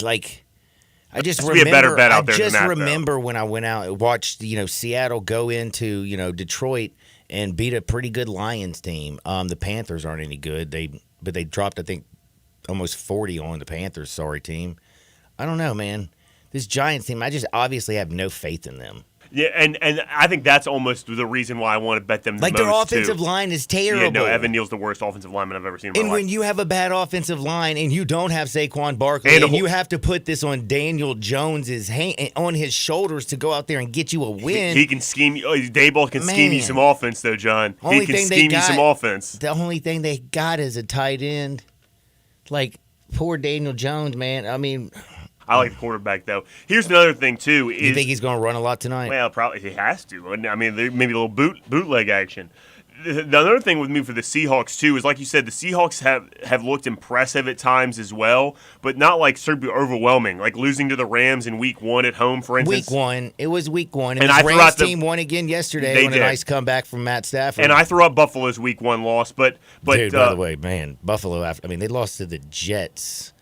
just remember. Be a better bet out there than that, I just remember when I went out and watched, Seattle go into, Detroit and beat a pretty good Lions team. The Panthers aren't any good. But they dropped, I think, almost 40 on the Panthers. Sorry, team. I don't know, man. This Giants team, I just obviously have no faith in them. Yeah, and I think that's almost the reason why I want to bet them the most, their offensive line is terrible. Yeah, no, Evan Neal's the worst offensive lineman I've ever seen in my life. And when you have a bad offensive line and you don't have Saquon Barkley and you have to put this on Daniel Jones's on his shoulders to go out there and get you a win. He can scheme you. Daboll can scheme you some offense, though, John. He can scheme you some offense. The only thing they got is a tight end. Poor Daniel Jones, man. I like the quarterback, though. Here's another thing, too. You think he's going to run a lot tonight? Well, probably he has to. Maybe a little bootleg action. The other thing with me for the Seahawks, too, is like you said, the Seahawks have looked impressive at times as well, but not super overwhelming, like losing to the Rams in Week 1 at home, for instance. It was Week 1. And the Rams team won again yesterday a nice comeback from Matt Stafford. And I threw up Buffalo's Week 1 loss, but dude, by the way, man, Buffalo, they lost to the Jets.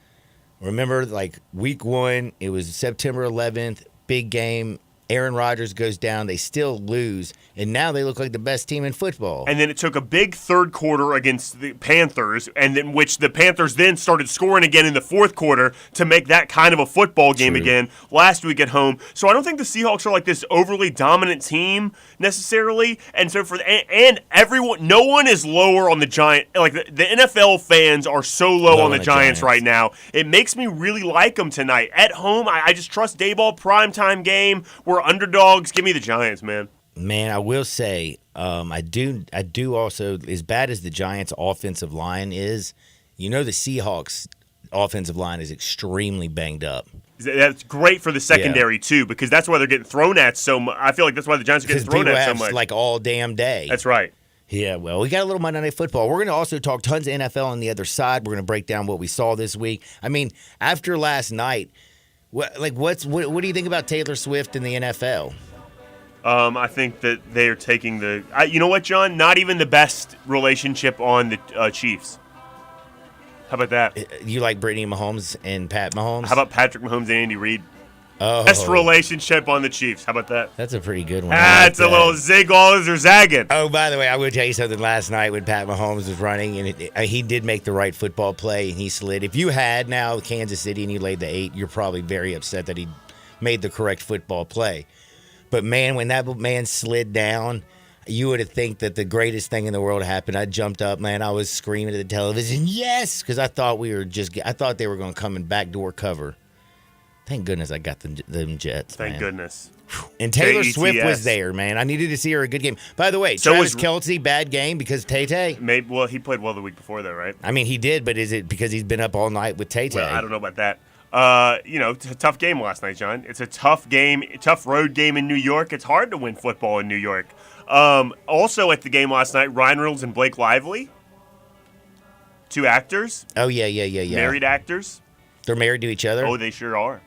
Remember, Week 1, it was September 11th, big game. Aaron Rodgers goes down. They still lose, and now they look like the best team in football. And then it took a big third quarter against the Panthers, and then which the Panthers then started scoring again in the fourth quarter to make that kind of a football game again last week at home. So I don't think the Seahawks are this overly dominant team necessarily. And so and everyone, no one is lower on the Giants. The NFL fans are so low on the Giants right now. It makes me really like them tonight at home. I just trust Daboll. Primetime game. We're underdogs. Give me the Giants, man. Man, I will say, I do also, as bad as the Giants' offensive line is, the Seahawks' offensive line is extremely banged up. That's great for the secondary, too, because that's why they're getting thrown at so much. I feel like that's why the Giants are getting thrown at so much. All damn day. That's right. Yeah, well, we got a little Monday Night Football. We're going to also talk tons of NFL on the other side. We're going to break down what we saw this week. After last night, what do you think about Taylor Swift in the NFL? I think that they are taking you know what, John? Not even the best relationship on the Chiefs. How about that? You like Brittany Mahomes and Pat Mahomes? How about Patrick Mahomes and Andy Reid? Best relationship on the Chiefs. How about that? That's a pretty good one. It's a little zig alls or zagging. Oh, by the way, I will tell you something. Last night when Pat Mahomes was running, and he did make the right football play, and he slid. If you had now Kansas City and you laid the 8, you're probably very upset that he made the correct football play. But, man, when that man slid down, you would have think that the greatest thing in the world happened. I jumped up, man. I was screaming at the television, yes, because I thought I thought they were going to come in backdoor cover. Thank goodness I got them Jets. Thank goodness. And Taylor Jets. Swift was there, man. I needed to see her a good game. By the way, Travis Kelce, bad game because Tay-Tay? Maybe. Well, he played well the week before, though, right? I mean, he did, but is it because he's been up all night with Tay-Tay? Well, I don't know about that. It's a tough game last night, John. It's a tough game, tough road game in New York. It's hard to win football in New York. Also at the game last night, Ryan Reynolds and Blake Lively, 2 actors. Oh, yeah. Married actors. They're married to each other? Oh, they sure are.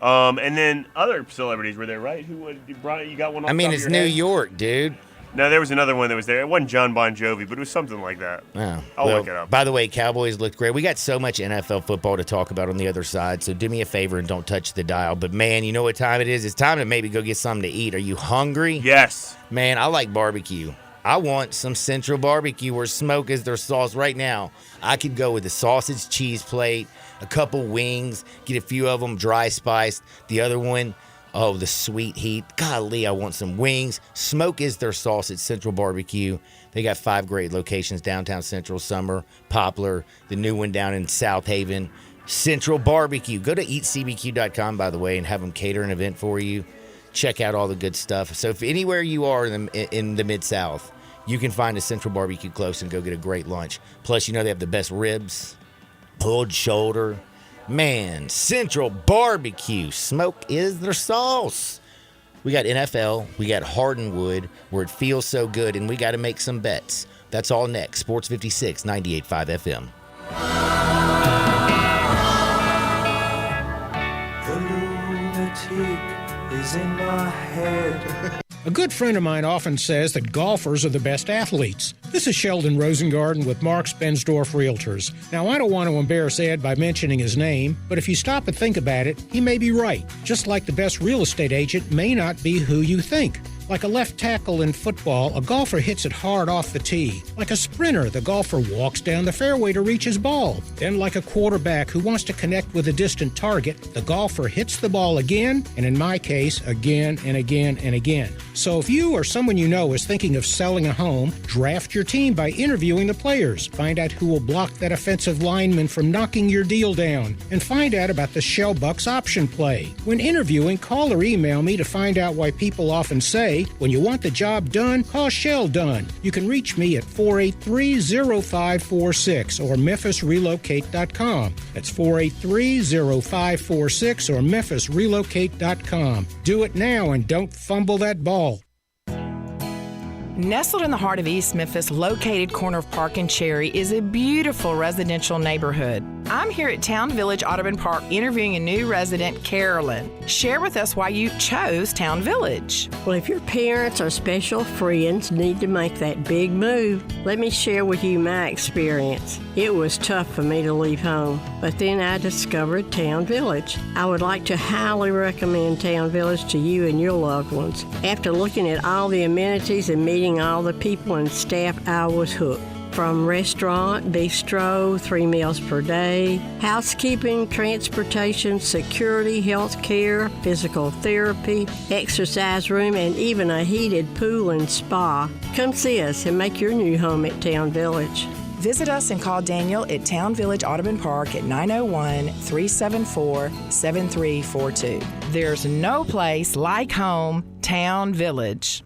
And then other celebrities were there, right? You got one off I mean, the top it's of your New head? York, dude. No, there was another one that was there. It wasn't John Bon Jovi, but it was something like that. Oh, I'll look it up. By the way, Cowboys looked great. We got so much NFL football to talk about on the other side, so do me a favor and don't touch the dial. But, man, you know what time it is? It's time to maybe go get something to eat. Are you hungry? Yes. Man, I like barbecue. I want some Central Barbecue where smoke is their sauce right now. I could go with a sausage cheese plate, a couple wings, get a few of them dry spiced. The other one, the sweet heat. Golly, I want some wings. Smoke is their sauce at Central Barbecue. They got 5 great locations, downtown Central, Summer, Poplar, the new one down in South Haven. Central Barbecue. Go to eatcbq.com, by the way, and have them cater an event for you. Check out all the good stuff. So if anywhere you are in the Mid-South, you can find a Central Barbecue close and go get a great lunch. Plus, they have the best ribs, pulled shoulder. Man, Central Barbecue. Smoke is their sauce. We got NFL. We got Hardwood, where it feels so good, and we got to make some bets. That's all next. Sports 56, 98.5 FM. The lunatic is in my head. A good friend of mine often says that golfers are the best athletes. This is Sheldon Rosengarten with Marks Bensdorf Realtors. Now, I don't want to embarrass Ed by mentioning his name, but if you stop and think about it, he may be right. Just like the best real estate agent may not be who you think. Like a left tackle in football, a golfer hits it hard off the tee. Like a sprinter, the golfer walks down the fairway to reach his ball. Then like a quarterback who wants to connect with a distant target, the golfer hits the ball again, and in my case, again and again and again. So if you or someone you know is thinking of selling a home, draft your team by interviewing the players. Find out who will block that offensive lineman from knocking your deal down. And find out about the Shell Bucks option play. When interviewing, call or email me to find out why people often say, when you want the job done, call Shell Done. You can reach me at 483-0546 or memphisrelocate.com. That's 483-0546 or memphisrelocate.com. Do it now and don't fumble that ball. Nestled in the heart of East Memphis, located corner of Park and Cherry, is a beautiful residential neighborhood. I'm here at Town Village Audubon Park interviewing a new resident, Carolyn. Share with us why you chose Town Village. Well, if your parents or special friends need to make that big move, let me share with you my experience. It was tough for me to leave home, but then I discovered Town Village. I would like to highly recommend Town Village to you and your loved ones. After looking at all the amenities and meeting all the people and staff, I was hooked. From restaurant, bistro, 3 meals per day, housekeeping, transportation, security, health care, physical therapy, exercise room, and even a heated pool and spa. Come see us and make your new home at Town Village. Visit us and call Daniel at Town Village Audubon Park at 901-374-7342. There's no place like home, Town Village.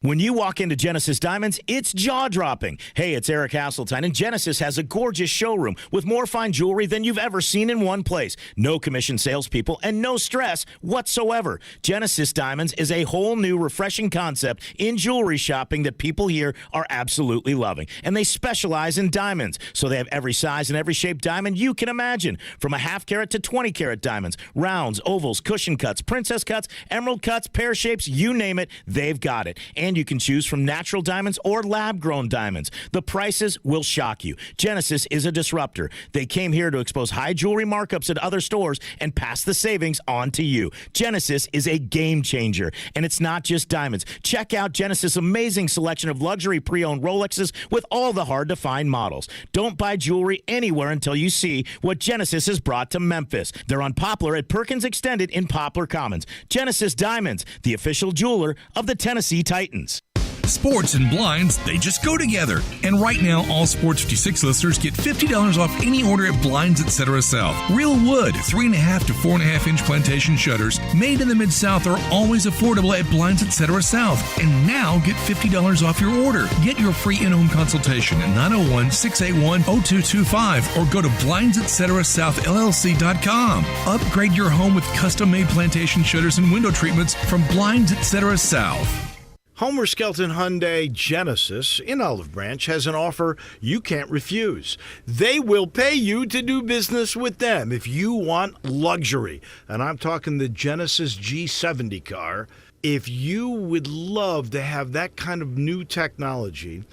When you walk into Genesis Diamonds, it's jaw-dropping. Hey, it's Eric Hasseltine, and Genesis has a gorgeous showroom with more fine jewelry than you've ever seen in one place. No commission salespeople and no stress whatsoever. Genesis Diamonds is a whole new, refreshing concept in jewelry shopping that people here are absolutely loving. And they specialize in diamonds, so they have every size and every shape diamond you can imagine, from a half-carat to 20-carat diamonds, rounds, ovals, cushion cuts, princess cuts, emerald cuts, pear shapes, you name it, they've got it. And And you can choose from natural diamonds or lab-grown diamonds. The prices will shock you. Genesis is a disruptor. They came here to expose high jewelry markups at other stores and pass the savings on to you. Genesis is a game changer, and it's not just diamonds. Check out Genesis' amazing selection of luxury pre-owned Rolexes with all the hard-to-find models. Don't buy jewelry anywhere until you see what Genesis has brought to Memphis. They're on Poplar at Perkins Extended in Poplar Commons. Genesis Diamonds, the official jeweler of the Tennessee Titans. Sports and blinds, they just go together. And right now, all Sports 56 listeners get $50 off any order at Blinds Etc. South. Real wood, 3.5 to 4.5 inch plantation shutters made in the Mid-South are always affordable at Blinds Etc. South. And now get $50 off your order. Get your free in-home consultation at 901-681-0225 or go to blindsetcetera.southllc.com. Upgrade your home with custom-made plantation shutters and window treatments from Blinds Etc. South. Homer Skelton Hyundai Genesis in Olive Branch has an offer you can't refuse. They will pay you to do business with them if you want luxury. And I'm talking the Genesis G70 car. If you would love to have that kind of new technology,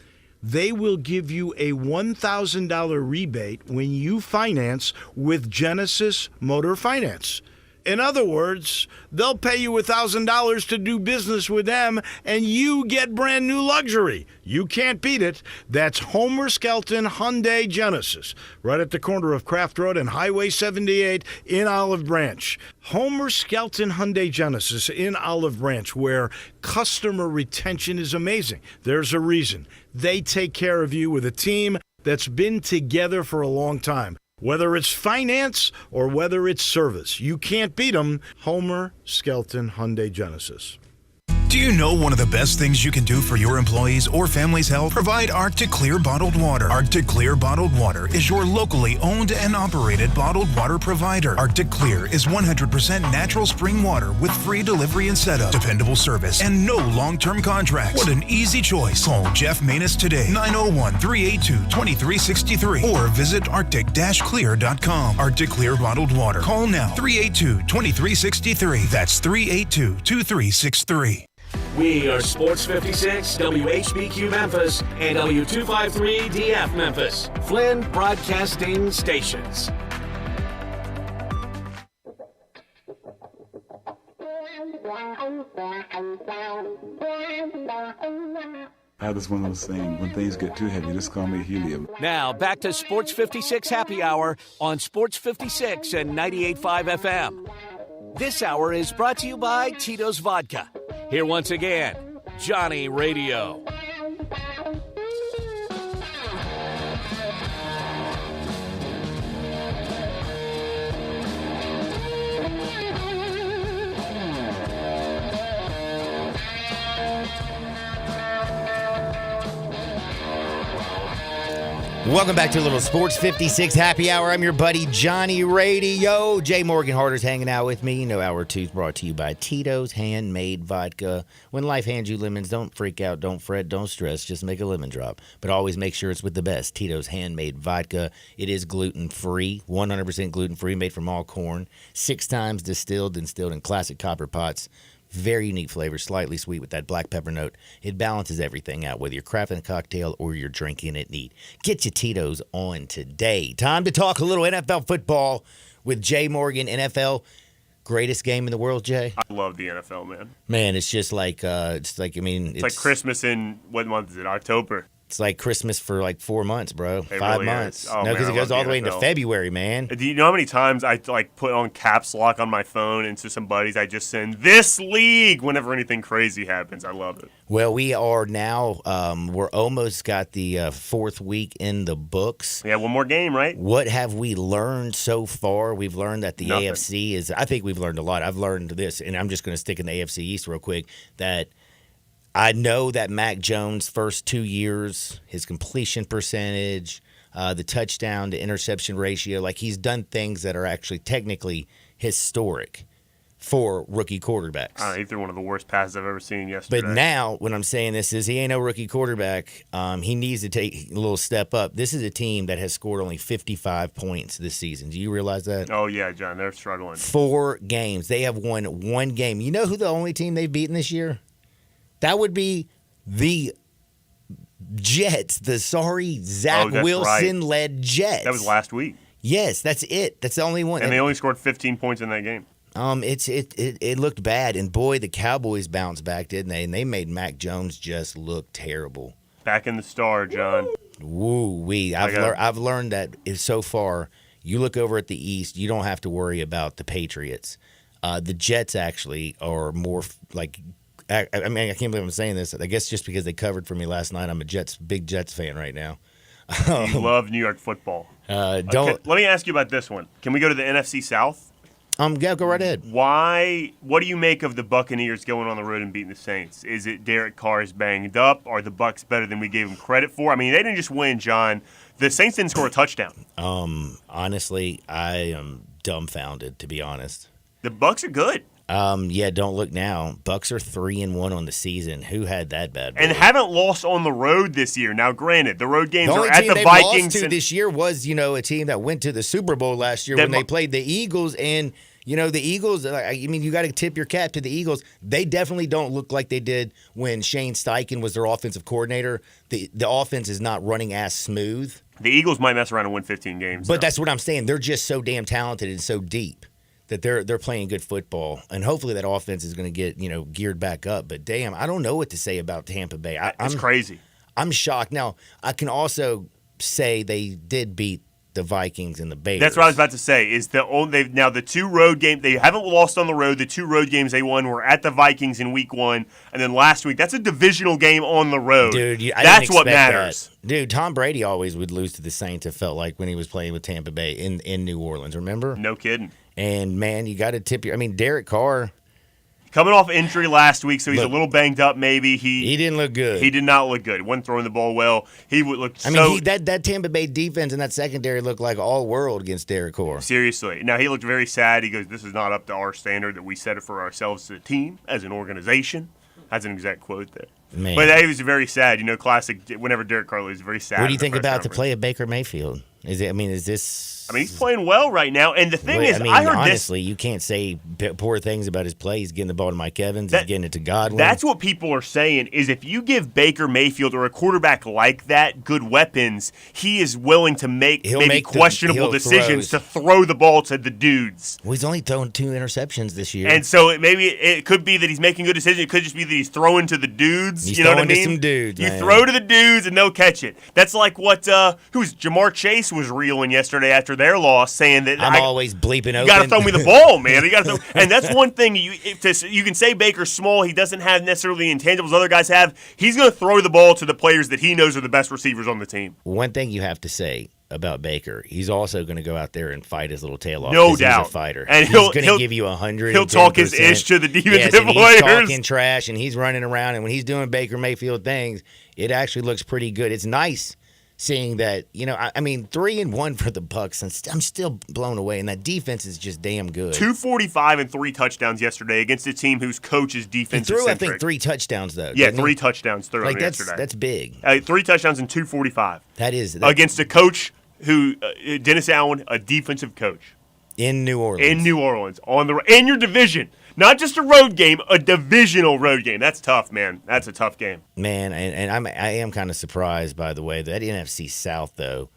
they will give you a $1,000 rebate when you finance with Genesis Motor Finance. In other words, they'll pay you $1,000 to do business with them, and you get brand new luxury. You can't beat it. That's Homer Skelton Hyundai Genesis, right at the corner of Craft Road and Highway 78 in Olive Branch. Homer Skelton Hyundai Genesis in Olive Branch, where customer retention is amazing. There's a reason. They take care of you with a team that's been together for a long time. Whether it's finance or whether it's service, you can't beat them. Homer Skelton Hyundai Genesis. Do you know one of the best things you can do for your employees or family's health? Provide Arctic Clear bottled water. Arctic Clear bottled water is your locally owned and operated bottled water provider. Arctic Clear is 100% natural spring water with free delivery and setup, dependable service, and no long-term contracts. What an easy choice. Call Jeff Manus today, 901-382-2363, or visit arctic-clear.com. Arctic Clear bottled water. Call now, 382-2363. That's 382-2363. We are Sports 56, WHBQ Memphis, and W253DF Memphis, Flynn Broadcasting Stations. I have this one little saying, when things get too heavy, just call me helium. Now, back to Sports 56 Happy Hour on Sports 56 and 98.5 FM. This hour is brought to you by Tito's Vodka. Here once again, Johnny Radio. Welcome back to a little Sports 56 Happy Hour. I'm your buddy Johnny Radio. Jay Morgan Harder's hanging out with me. You know, Hour 2 is brought to you by Tito's Handmade Vodka. When life hands you lemons, don't freak out, don't fret, don't stress. Just make a lemon drop. But always make sure it's with the best. Tito's Handmade Vodka. It is gluten-free, 100% gluten-free, made from all corn. 6 times distilled in classic copper pots. Very unique flavor, slightly sweet with that black pepper note. It balances everything out, whether you're crafting a cocktail or you're drinking it neat. Get your Tito's on today. Time to talk a little NFL football with Jay Morgan. NFL, greatest game in the world, Jay? I love the NFL, man. Man, it's just like, it's like Christmas in, what month is it, October? It's like Christmas for like 4 months, bro. It 5 really months. Is. Oh, no, because it goes all the way into NFL. February, man. Do you know how many times I put on caps lock on my phone and to some buddies I just send this league whenever anything crazy happens? I love it. Well, we are now, we're almost got the 4th week in the books. Yeah, one more game, right? What have we learned so far? We've learned that the Nothing. AFC is, I think we've learned a lot. I've learned this, and I'm just going to stick in the AFC East real quick, that I know that Mac Jones' first 2 years, his completion percentage, the touchdown to interception ratio, like he's done things that are actually technically historic for rookie quarterbacks. He threw one of the worst passes I've ever seen yesterday. But now, when I'm saying this is he ain't no rookie quarterback. He needs to take a little step up. This is a team that has scored only 55 points this season. Do you realize that? Oh, yeah, John, they're struggling. 4 games. They have won 1 game. You know who the only team they've beaten this year? That would be The Jets, the sorry Zach that's Wilson-led Jets. That was last week. Yes, that's it. That's the only one. And they only scored 15 points in that game. It looked bad, and boy, the Cowboys bounced back, didn't they? And they made Mac Jones just look terrible. Back in the star, John. Woo-wee. I've learned that so far, you look over at the East, you don't have to worry about the Patriots. The Jets actually are more like – I mean, I can't believe I'm saying this. I guess just because they covered for me last night, I'm a big Jets fan right now. You love New York football. Let me ask you about this one. Can we go to the NFC South? Yeah, go right ahead. What do you make of the Buccaneers going on the road and beating the Saints? Is it Derek Carr is banged up? Are the Bucs better than we gave them credit for? I mean, they didn't just win, John. The Saints didn't score a touchdown. Honestly, I am dumbfounded, to be honest. The Bucs are good. Yeah, don't look now. Bucs are 3-1 on the season. Who had that bad boy? And haven't lost on the road this year. Now, granted, the road games the are at the they Vikings. Lost to this year was, a team that went to the Super Bowl last year when they played the Eagles. And, the Eagles, you got to tip your cap to the Eagles. They definitely don't look like they did when Shane Steichen was their offensive coordinator. The offense is not running as smooth. The Eagles might mess around and win 15 games. But that's what I'm saying. They're just so damn talented and so deep that they're playing good football, and hopefully that offense is going to get geared back up. But damn, I don't know what to say about Tampa Bay. It's crazy. I'm shocked. Now I can also say they did beat the Vikings and the Bears. That's what I was about to say. The two road games they haven't lost on the road. The two road games they won were at the Vikings in Week 1, and then last week. That's a divisional game on the road. Dude, that's what matters. That. Dude, Tom Brady always would lose to the Saints. It felt like when he was playing with Tampa Bay in New Orleans. Remember? No kidding. And, man, you got to tip Derek Carr. Coming off injury last week, so he's a little banged up maybe. He didn't look good. He did not look good. He wasn't throwing the ball well. He would look that Tampa Bay defense and that secondary looked like all world against Derek Carr. Seriously. Now, he looked very sad. He goes, this is not up to our standard that we set it for ourselves as a team, as an organization. That's an exact quote there. Man. But he was very sad. classic, whenever Derek Carr is very sad. What do you think about the play of Baker Mayfield? Is this... he's playing well right now. And the thing is, I heard honestly, you can't say poor things about his play. He's getting the ball to Mike Evans. He's getting it to Godwin. That's what people are saying is if you give Baker Mayfield or a quarterback like that good weapons, he is willing to make questionable decisions to throw the ball to the dudes. Well, he's only thrown 2 interceptions this year. And so it could be that he's making good decisions. It could just be that he's throwing to the dudes. He's you know what I throwing mean? to some dudes, You man. throw to the dudes and they'll catch it. That's like what Jamar Chase was reeling yesterday after their loss, saying that I'm always bleeping open. You got to throw me the ball, man. You got to throw, and that's one thing you can say Baker's small. He doesn't have necessarily the intangibles other guys have. He's going to throw the ball to the players that he knows are the best receivers on the team. One thing you have to say about Baker, he's also going to go out there and fight his little tail off. No doubt, he's a fighter, and he's going to give you 100. He'll talk his ish to the defensive and players. He's talking trash, and he's running around, and when he's doing Baker Mayfield things, it actually looks pretty good. It's nice seeing that, 3-1 for the Bucs, and I'm still blown away, and that defense is just damn good. 245 and 3 touchdowns yesterday against a team whose coach is defensive. He threw, I think, 3 touchdowns though. Yeah, 3 touchdowns thrown yesterday. That's big. 3 touchdowns and 245. That is against a coach who Dennis Allen, a defensive coach in New Orleans. In your division. Not just a road game, a divisional road game. That's tough, man. That's a tough game. Man, and I am kind of surprised, by the way, that NFC South, though,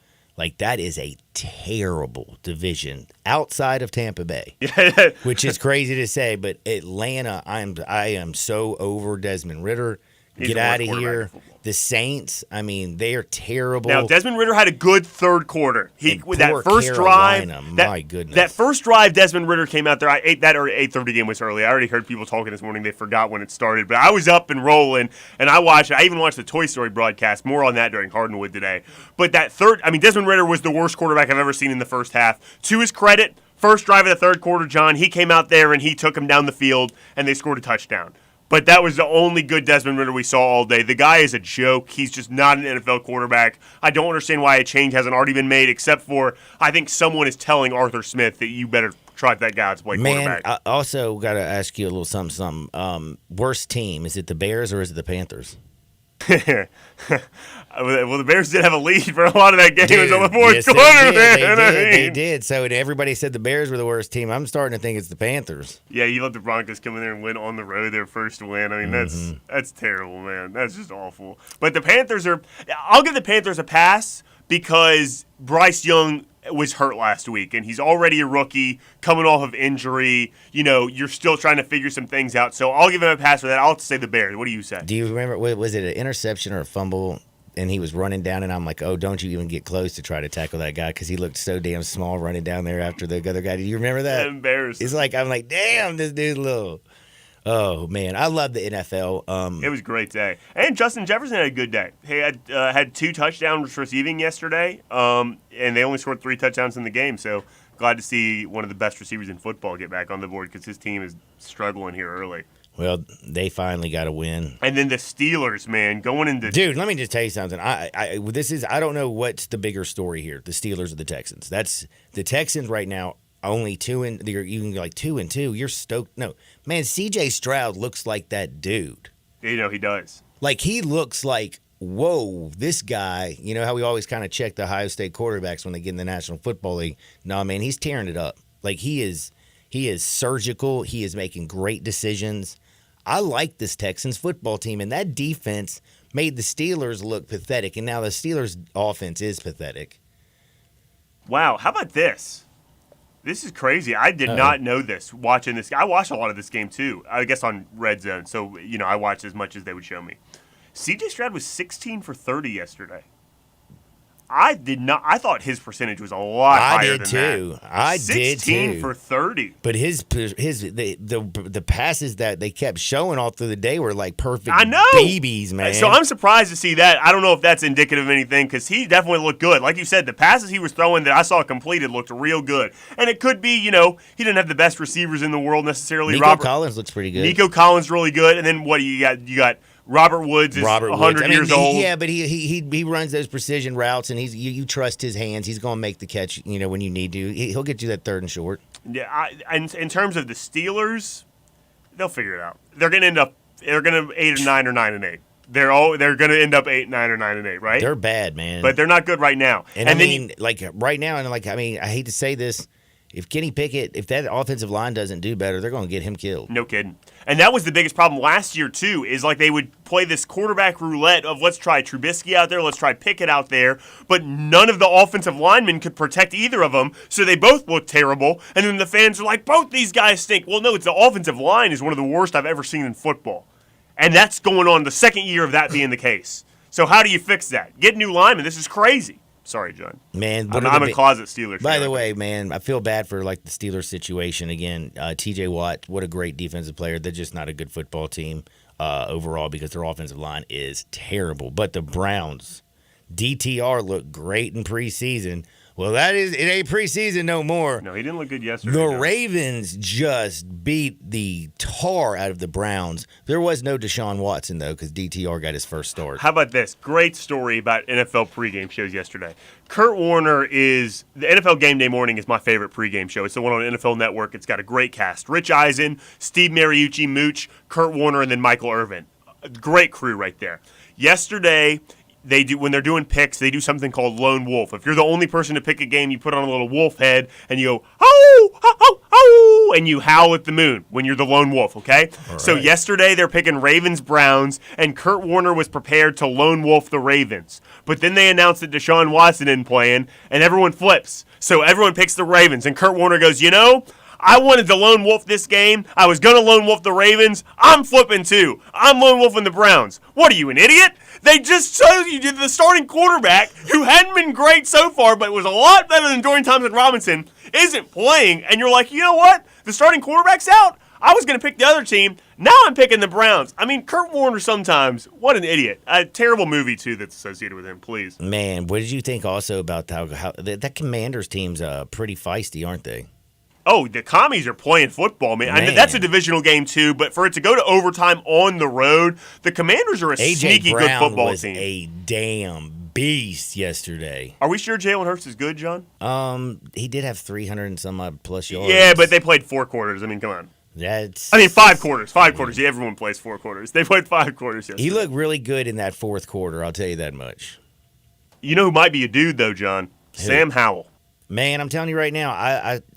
that is a terrible division outside of Tampa Bay, which is crazy to say. But Atlanta, I am so over Desmond Ritter. Get out of here. The Saints, they are terrible. Now, Desmond Ritter had a good third quarter. With that first Carolina, drive, my goodness. That first drive, Desmond Ritter came out there. That 8:30 game was early. I already heard people talking this morning. They forgot when it started. But I was up and rolling, and I watched it. I even watched the Toy Story broadcast. More on that during Hardwood today. But that Desmond Ritter was the worst quarterback I've ever seen in the first half. To his credit, first drive of the third quarter, John, he came out there and he took him down the field, and they scored a touchdown. But that was the only good Desmond Ritter we saw all day. The guy is a joke. He's just not an NFL quarterback. I don't understand why a change hasn't already been made, except for I think someone is telling Arthur Smith that you better try that guy to play quarterback. Man, I also got to ask you a little something. Worst team, is it the Bears or is it the Panthers? Well, the Bears did have a lead for a lot of that game. Dude, it was on the fourth yes, quarter, They did. So everybody said the Bears were the worst team. I'm starting to think it's the Panthers. Yeah, you let the Broncos come in there and win on the road, their first win. I mean, that's terrible, man. That's just awful. But the Panthers I'll give the Panthers a pass because Bryce Young was hurt last week, and he's already a rookie coming off of injury. You know, you're still trying to figure some things out. So I'll give him a pass for that. I'll have to say the Bears. What do you say? Do you remember, was it an interception or a fumble? And he was running down, and I'm like, oh, don't you even get close to try to tackle that guy because he looked so damn small running down there after the other guy. Do you remember that? Embarrassing. It's like, I'm like, damn, this dude's little. Oh, man. I love the NFL. It was a great day. And Justin Jefferson had a good day. He had 2 touchdowns receiving yesterday, and they only scored 3 touchdowns in the game. So glad to see one of the best receivers in football get back on the board because his team is struggling here early. Well, they finally got a win. And then the Steelers, man, going into... Dude, let me just tell you something. I don't know what's the bigger story here, the Steelers or the Texans. That's the Texans right now. Only 2 and you can go like 2-2. You're stoked. No, man, C.J. Stroud looks like that dude. You know, he does. Like, he looks like, whoa, this guy. You know how we always kind of check the Ohio State quarterbacks when they get in the National Football League? No, man, he's tearing it up. Like, he is surgical. He is making great decisions. I like this Texans football team, and that defense made the Steelers look pathetic, and now the Steelers' offense is pathetic. Wow, how about this? This is crazy. I did not know this watching this. I watched a lot of this game, too, I guess on Red Zone. So, you know, I watched as much as they would show me. C.J. Stroud was 16 for 30 yesterday. I did not. I thought his percentage was a lot higher than that. I did too. 16 for 30. But the passes that they kept showing all through the day were like perfect babies, man. So I'm surprised to see that. I don't know if that's indicative of anything because he definitely looked good. Like you said, the passes he was throwing that I saw completed looked real good. And it could be, you know, he didn't have the best receivers in the world necessarily. Nico Collins looks pretty good. Nico Collins really good. And then what do you got? You got Robert Woods is 100 years old. Yeah, but he runs those precision routes, and you trust his hands. He's going to make the catch, you know, when you need to. He'll get you that 3rd and short. Yeah, and in terms of the Steelers, they'll figure it out. They're going to 8-9 or 9-8. They're going to end up 8-9 or 9-8, right? They're bad, man. But they're not good right now. And I mean, right now, I hate to say this. If Kenny Pickett, if that offensive line doesn't do better, they're going to get him killed. No kidding. And that was the biggest problem last year, too, is like they would play this quarterback roulette of let's try Trubisky out there, let's try Pickett out there, but none of the offensive linemen could protect either of them, so they both looked terrible. And then the fans are like, both these guys stink. Well, no, it's the offensive line is one of the worst I've ever seen in football. And that's going on the second year of that being the case. So how do you fix that? Get new linemen. This is crazy. Sorry, John. Man, I'm a closet Steelers. By the way, man, I feel bad for like the Steelers situation again. T.J. Watt, what a great defensive player. They're just not a good football team overall because their offensive line is terrible. But the Browns, DTR looked great in preseason. Well, it ain't preseason no more. No, he didn't look good yesterday. The Ravens just beat the tar out of the Browns. There was no Deshaun Watson, though, because DTR got his first start. How about this? Great story about NFL pregame shows yesterday. Kurt Warner the NFL Game Day Morning is my favorite pregame show. It's the one on NFL Network. It's got a great cast. Rich Eisen, Steve Mariucci, Mooch, Kurt Warner, and then Michael Irvin. A great crew right there. Yesterday, when they're doing picks, they do something called Lone Wolf. If you're the only person to pick a game, you put on a little wolf head and you go, oh, oh, oh, oh, and you howl at the moon when you're the lone wolf, okay? Right. So yesterday they're picking Ravens-Browns, and Kurt Warner was prepared to lone wolf the Ravens. But then they announced that Deshaun Watson isn't playing, and everyone flips. So everyone picks the Ravens, and Kurt Warner goes, you know, I wanted to lone wolf this game. I was going to lone wolf the Ravens. I'm flipping too. I'm lone wolfing the Browns. What are you, an idiot? They just showed you the starting quarterback, who hadn't been great so far, but was a lot better than Dorian Thompson-Robinson, isn't playing. And you're like, you know what? The starting quarterback's out. I was going to pick the other team. Now I'm picking the Browns. I mean, Kurt Warner sometimes, what an idiot. A terrible movie, too, that's associated with him, please. Man, what did you think also about how that Commanders team's pretty feisty, aren't they? Oh, the Commies are playing football, man. I know that's a divisional game, too, but for it to go to overtime on the road, the Commanders are a sneaky good football team. A damn beast yesterday. Are we sure Jalen Hurts is good, John? He did have 300 and some odd plus yards. Yeah, but they played 4 quarters. I mean, come on. That's. I mean, 5 quarters. 5 quarters. Yeah, everyone plays 4 quarters. They played 5 quarters yesterday. He looked really good in that fourth quarter, I'll tell you that much. You know who might be a dude, though, John? Who? Sam Howell. Man, I'm telling you right now,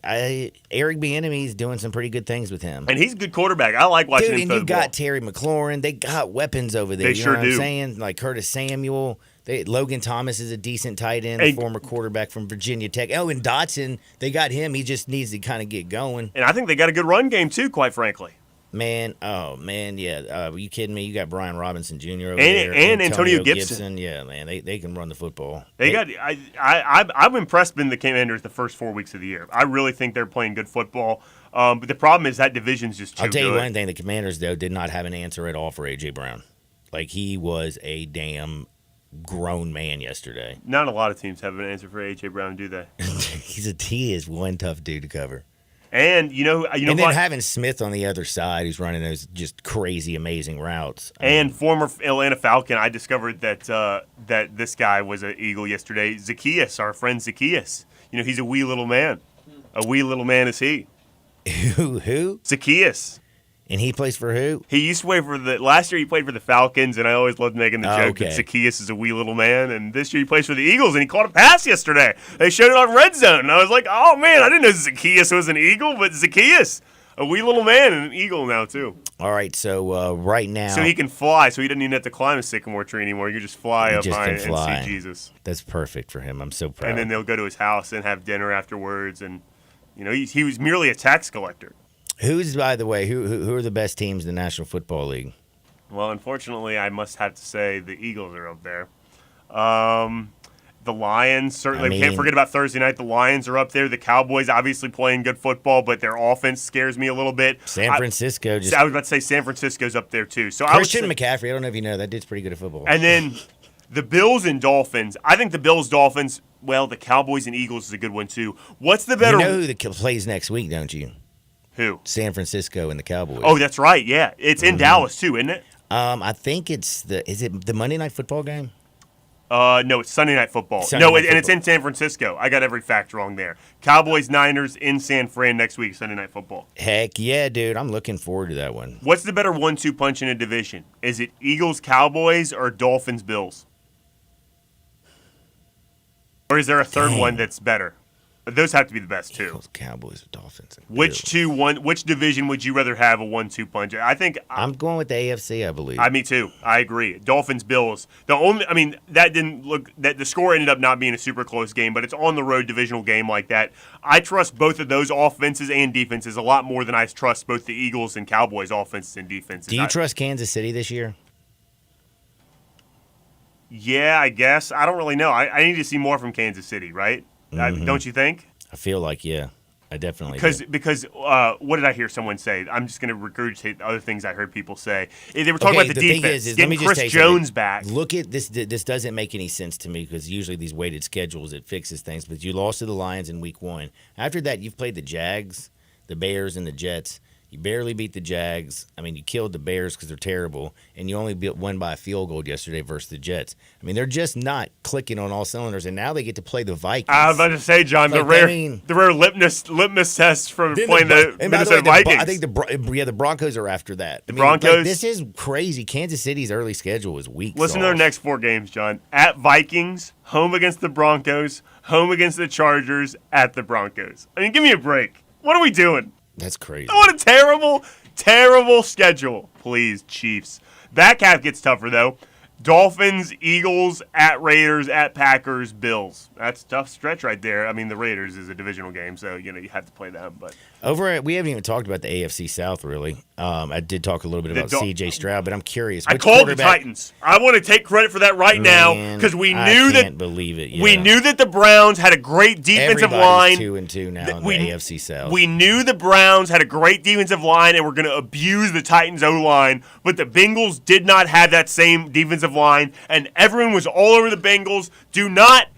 Eric Bieniemy's doing some pretty good things with him. And he's a good quarterback. I like watching Dude, him and you throw the ball. got Terry McLaurin. They got weapons over there. They you sure know what do. I'm saying? Like Curtis Samuel. Logan Thomas is a decent tight end, Hey. former quarterback from Virginia Tech. Oh, and Dotson, they got him. He just needs to kind of get going. And I think they got a good run game, too, quite frankly. Man, yeah. Are you kidding me? You got Brian Robinson Jr. over And- there. and Antonio Gibson. Yeah, man, they can run the football. I'm impressed with the Commanders the first 4 weeks of the year. I really think they're playing good football. But the problem is that division's just too I'll tell good. you one thing: the Commanders, though, did not have an answer at all for A.J. Brown. Like, he was a damn grown man yesterday. Not a lot of teams have an answer for A.J. Brown, do they? He is one tough dude to cover. And and then having Smith on the other side, who's running those just crazy, amazing routes. And former Atlanta Falcon, I discovered that this guy was an Eagle yesterday. Zacchaeus, our friend Zacchaeus. He's a wee little man. A wee little man is he. Who? Zacchaeus. And he plays for who? He used to play for last year he played for the Falcons, and I always loved making the joke okay. that Zacchaeus is a wee little man. And this year he plays for the Eagles, and he caught a pass yesterday. They showed it on Red Zone, and I was like, oh man, I didn't know Zacchaeus was an Eagle, but Zacchaeus, a wee little man and an Eagle now too. All right, so right now, So he can fly, so he doesn't even have to climb a sycamore tree anymore. You just fly up high and see Jesus. That's perfect for him. I'm so proud. And then they'll go to his house and have dinner afterwards, and he was merely a tax collector. Who's, by the way, who are the best teams in the National Football League? Well, unfortunately, I must have to say the Eagles are up there. The Lions, certainly. We can't forget about Thursday night. The Lions are up there. The Cowboys obviously playing good football, but their offense scares me a little bit. San Francisco. I was about to say San Francisco's up there, too. So Christian McCaffrey, I don't know if you know, that dude's pretty good at football. And then the Bills and Dolphins. I think the Bills-Dolphins, well, the Cowboys and Eagles is a good one, too. What's the better? You know who plays next week, don't you? Who? San Francisco and the Cowboys. Oh, that's right. Yeah, it's in Dallas too, isn't it? I think is it the Monday Night Football game? No, it's Sunday Night Football. It's in San Francisco. I got every fact wrong there. Cowboys Niners in San Fran next week, Sunday Night Football. Heck yeah, dude! I'm looking forward to that one. What's the better 1-2 punch in a division? Is it Eagles Cowboys or Dolphins Bills? Or is there a third one that's better? Those have to be the best two. Eagles, Cowboys, Dolphins. And Which Bills. Which division would you rather have a 1-2 punch? I think I'm going with the AFC. I believe. Me too. I agree. Dolphins Bills. That didn't look that the score ended up not being a super close game, but it's on the road divisional game like that. I trust both of those offenses and defenses a lot more than I trust both the Eagles and Cowboys offenses and defenses. Do you trust Kansas City this year? Yeah, I guess. I don't really know. I need to see more from Kansas City, right? Don't you think? I feel like, yeah. I definitely do. Because what did I hear someone say? I'm just going to regurgitate other things I heard people say. They were talking about the defense. Is, getting Chris Jones back. Look at this. This doesn't make any sense to me because usually these weighted schedules, it fixes things. But you lost to the Lions in week 1. After that, you've played the Jags, the Bears, and the Jets. You barely beat the Jags. I mean, you killed the Bears because they're terrible, and you only won by a field goal yesterday versus the Jets. I mean, they're just not clicking on all cylinders, and now they get to play the Vikings. I was about to say, John, the rare litmus test from playing the Minnesota Vikings. I think the Broncos are after that. Broncos. This is crazy. Kansas City's early schedule is weak. Listen to their next 4 games, John. At Vikings, home against the Broncos, home against the Chargers, at the Broncos. I mean, give me a break. What are we doing? That's crazy. What a terrible, terrible schedule. Please, Chiefs. Back half gets tougher, though. Dolphins, Eagles, at Raiders, at Packers, Bills. That's a tough stretch right there. I mean, the Raiders is a divisional game, so you have to play them. But we haven't even talked about the AFC South, really. I did talk a little bit about C.J. Stroud, but I'm curious. I called the Titans. I want to take credit for that now because we knew I can't believe it. Yeah. We knew that the Browns had a great defensive line. 2-2 now in the AFC South. We knew the Browns had a great defensive line and were going to abuse the Titans' O-line, but the Bengals did not have that same defensive line, and everyone was all over the Bengals. Do not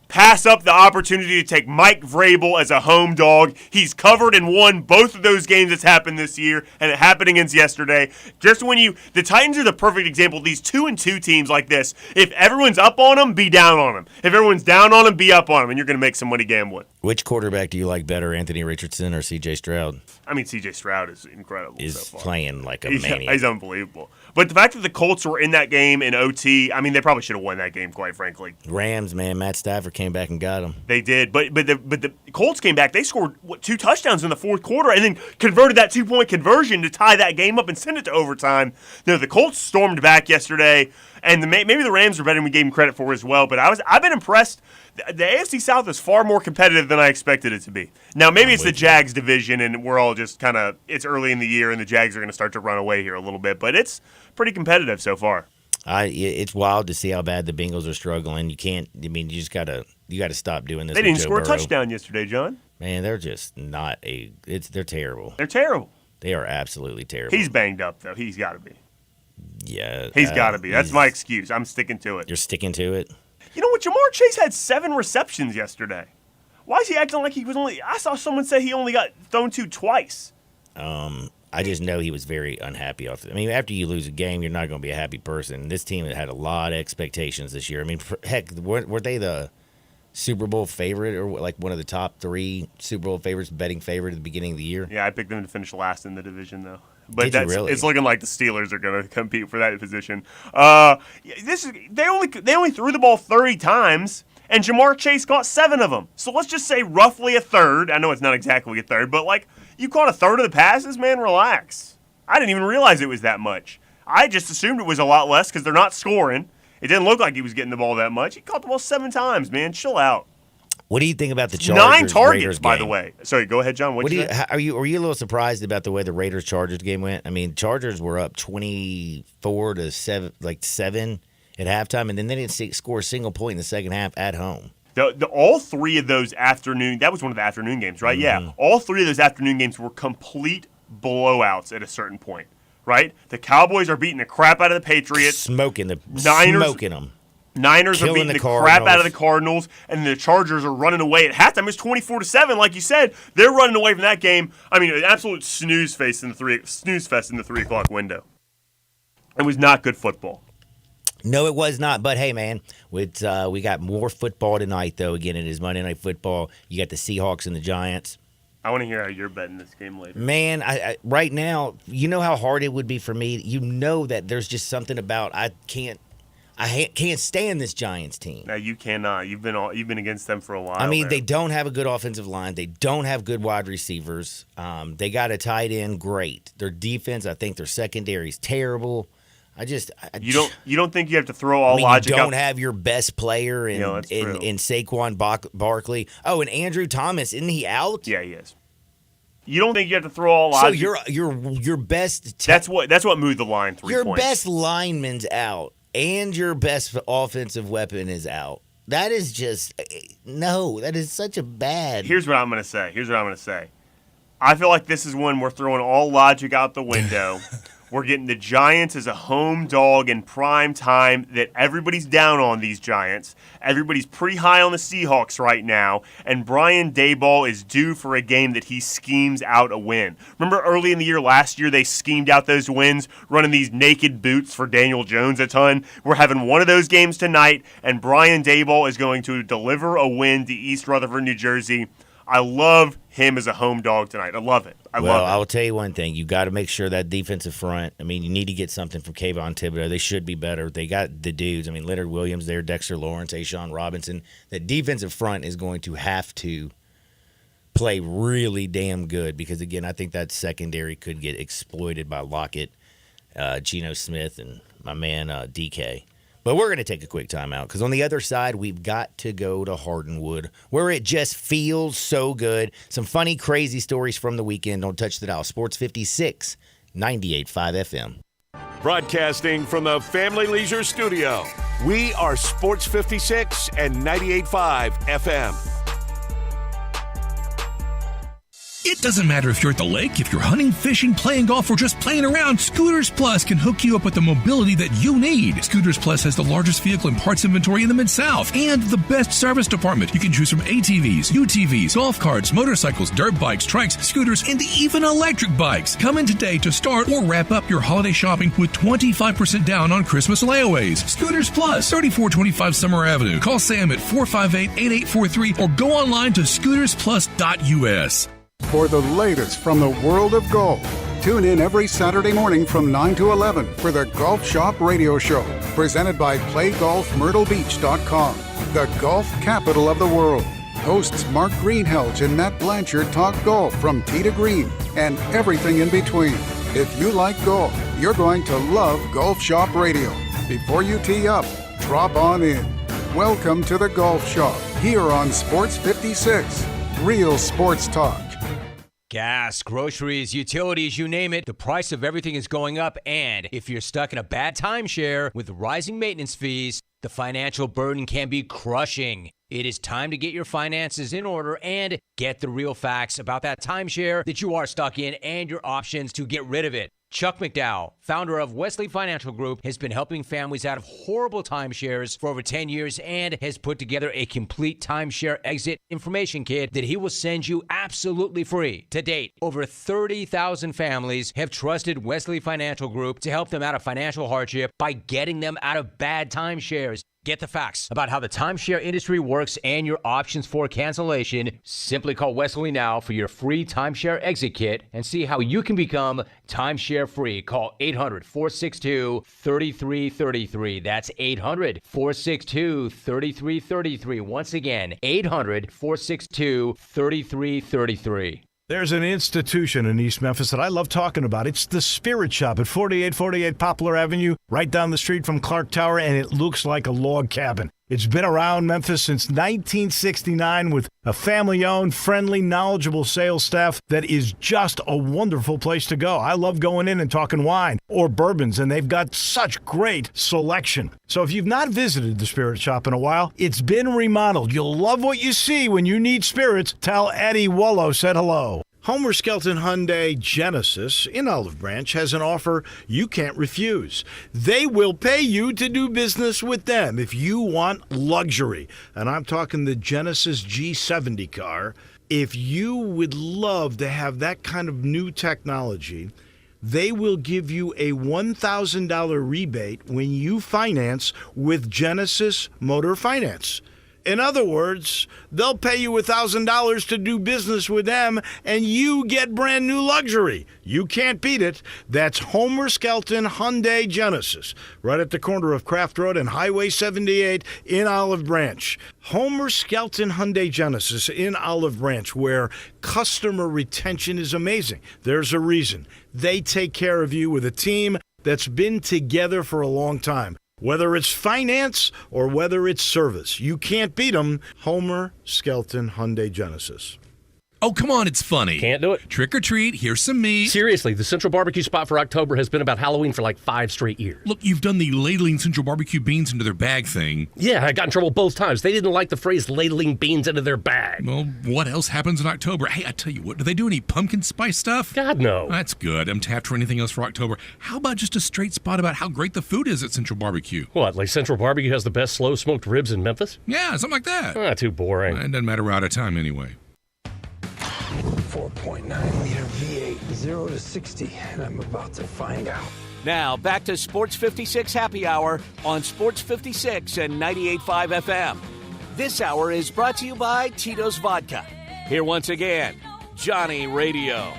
pass up the opportunity to take Mike Vrabel as a home dog. He's covered and won both of those games that's happened this year, and it happened against yesterday. The Titans are the perfect example. These 2-2 teams like this, if everyone's up on them, be down on them. If everyone's down on them, be up on them, and you're going to make some money gambling. Which quarterback do you like better, Anthony Richardson or C.J. Stroud? I mean, C.J. Stroud is incredible so far. Playing like a maniac. He's unbelievable. But the fact that the Colts were in that game in OT, I mean, they probably should have won that game, quite frankly. Rams, man, Matt Stafford came back and got him. They did, but the Colts came back. They scored 2 touchdowns in the fourth quarter and then converted that 2-point conversion to tie that game up and send it to overtime. No, the Colts stormed back yesterday, and maybe the Rams are better than we gave them credit for as well. But I've been impressed. The AFC South is far more competitive than I expected it to be. Now, maybe it's the Jags division, and we're all just kind of – it's early in the year, and the Jags are going to start to run away here a little bit. But it's pretty competitive so far. It's wild to see how bad the Bengals are struggling. You can't – I mean, you gotta stop doing this. They didn't Joe score a Burrow. touchdown yesterday, John. Man, they're just not they're terrible. They're terrible. They are absolutely terrible. He's banged up, though. He's got to be. Yeah. He's got to be. That's my excuse. I'm sticking to it. You're sticking to it? You know what? Jamar Chase had 7 receptions yesterday. Why is he acting like he was only – I saw someone say he only got thrown to twice. I just know he was very unhappy off. I mean, after you lose a game, you're not going to be a happy person. This team had a lot of expectations this year. I mean, heck, weren't they the Super Bowl favorite or like one of the top 3 Super Bowl favorites, betting favorite at the beginning of the year? Yeah, I picked them to finish last in the division, though. But really? It's looking like the Steelers are going to compete for that position. They only threw the ball 30 times, and Jamar Chase caught 7 of them. So let's just say roughly a third. I know it's not exactly a third, but like you caught a third of the passes, man. Relax. I didn't even realize it was that much. I just assumed it was a lot less because they're not scoring. It didn't look like he was getting the ball that much. He caught the ball 7 times, man. Chill out. What do you think about the Chargers? 9 targets, Raiders by game? the way. Sorry, go ahead, John. Are you a little surprised about the way the Raiders-Chargers game went? I mean, Chargers were up 24-7 at halftime, and then they didn't score a single point in the second half at home. All 3 of those afternoon – that was one of the afternoon games, right? Mm-hmm. Yeah. All 3 of those afternoon games were complete blowouts at a certain point, right? The Cowboys are beating the crap out of the Patriots. Smoking them. Niners are beating the crap out of the Cardinals, and the Chargers are running away at halftime. It was 24-7, like you said. They're running away from that game. I mean, an absolute snooze fest in the 3 o'clock window. It was not good football. No, it was not. But hey, man, we got more football tonight. Though again, it is Monday Night Football. You got the Seahawks and the Giants. I want to hear how you're betting this game later. Man, I right now, you know how hard it would be for me. You know that there's just something about I can't stand this Giants team. No, you cannot. You've been against them for a while. I mean, they don't have a good offensive line. They don't have good wide receivers. They got a tight end, great. Their defense, I think their secondary is terrible. You don't think you have to throw all logic? You don't have your best player in Saquon Barkley. Oh, and Andrew Thomas, isn't he out? Yeah, he is. You don't think you have to throw all logic? So your best. That's what moved the line 3 your points. Your best lineman's out. And your best offensive weapon is out. That is just that is such a bad. Here's what I'm going to say. I feel like this is when we're throwing all logic out the window. We're getting the Giants as a home dog in prime time that everybody's down on these Giants. Everybody's pretty high on the Seahawks right now, and Brian Daboll is due for a game that he schemes out a win. Remember early in the year last year they schemed out those wins, running these naked boots for Daniel Jones a ton? We're having one of those games tonight, and Brian Daboll is going to deliver a win to East Rutherford, New Jersey. I love him as a home dog tonight. I love it. I love it. I'll tell you one thing. You got to make sure that defensive front, I mean, you need to get something from Kayvon Thibodeau. They should be better. They got the dudes. I mean, Leonard Williams there, Dexter Lawrence, A'Shawn Robinson. The defensive front is going to have to play really damn good because, again, I think that secondary could get exploited by Lockett, Geno Smith, and my man DK. But we're going to take a quick timeout because on the other side, we've got to go to Hardenwood, where it just feels so good. Some funny, crazy stories from the weekend. Don't touch the dial. Sports 56, 98.5 FM. Broadcasting from the Family Leisure Studio, we are Sports 56 and 98.5 FM. It doesn't matter if you're at the lake, if you're hunting, fishing, playing golf, or just playing around, Scooters Plus can hook you up with the mobility that you need. Scooters Plus has the largest vehicle and parts inventory in the Mid-South and the best service department. You can choose from ATVs, UTVs, golf carts, motorcycles, dirt bikes, trikes, scooters, and even electric bikes. Come in today to start or wrap up your holiday shopping with 25% down on Christmas layaways. Scooters Plus, 3425 Summer Avenue. Call Sam at 458-8843 or go online to scootersplus.us. For the latest from the world of golf, tune in every Saturday morning from 9 to 11 for the Golf Shop Radio Show, presented by PlayGolfMyrtleBeach.com, the golf capital of the world. Hosts Mark Greenhelge and Matt Blanchard talk golf from tee to green and everything in between. If you like golf, you're going to love Golf Shop Radio. Before you tee up, drop on in. Welcome to the Golf Shop here on Sports 56. Real sports talk. Gas, groceries, utilities, you name it, the price of everything is going up, and if you're stuck in a bad timeshare with rising maintenance fees, the financial burden can be crushing. It is time to get your finances in order and get the real facts about that timeshare that you are stuck in and your options to get rid of it. Chuck McDowell, founder of Wesley Financial Group, has been helping families out of horrible timeshares for over 10 years and has put together a complete timeshare exit information kit that he will send you absolutely free. To date, over 30,000 families have trusted Wesley Financial Group to help them out of financial hardship by getting them out of bad timeshares. Get the facts about how the timeshare industry works and your options for cancellation. Simply call Wesley now for your free timeshare exit kit and see how you can become timeshare free. Call 800-462-3333. That's 800-462-3333. Once again, 800-462-3333. There's an institution in East Memphis that I love talking about. It's the Spirit Shop at 4848 Poplar Avenue, right down the street from Clark Tower, and it looks like a log cabin. It's been around Memphis since 1969 with a family-owned, friendly, knowledgeable sales staff that is just a wonderful place to go. I love going in and talking wine or bourbons, and they've got such great selection. So if you've not visited the Spirit Shop in a while, it's been remodeled. You'll love what you see when you need spirits. Tell Eddie Wallow said hello. Homer Skelton Hyundai Genesis in Olive Branch has an offer you can't refuse. They will pay you to do business with them if you want luxury. And I'm talking the Genesis G70 car. If you would love to have that kind of new technology, they will give you a $1,000 rebate when you finance with Genesis Motor Finance. In other words, they'll pay you $1,000 to do business with them, and you get brand new luxury. You can't beat it. That's Homer Skelton Hyundai Genesis, right at the corner of Craft Road and Highway 78 in Olive Branch. Homer Skelton Hyundai Genesis in Olive Branch, where customer retention is amazing. There's a reason. They take care of you with a team that's been together for a long time. Whether it's finance or whether it's service, you can't beat them. Homer Skelton Hyundai Genesis. Oh, come on, it's funny. Can't do it. Trick or treat, here's some meat. Seriously, the Central Barbecue spot for October has been about Halloween for like 5 straight years. Look, you've done the ladling Central Barbecue beans into their bag thing. Yeah, I got in trouble both times. They didn't like the phrase ladling beans into their bag. Well, what else happens in October? Hey, I tell you what, do they do any pumpkin spice stuff? God, no. That's good. I'm tapped for anything else for October. How about just a straight spot about how great the food is at Central Barbecue? What, like Central Barbecue has the best slow-smoked ribs in Memphis? Yeah, something like that. Too boring. It doesn't matter, we're out of time anyway. 4.9 liter V8, 0 to 60, and I'm about to find out. Now, back to Sports 56 Happy Hour on Sports 56 and 98.5 FM. This hour is brought to you by Tito's Vodka. Here once again, Johnny Radio.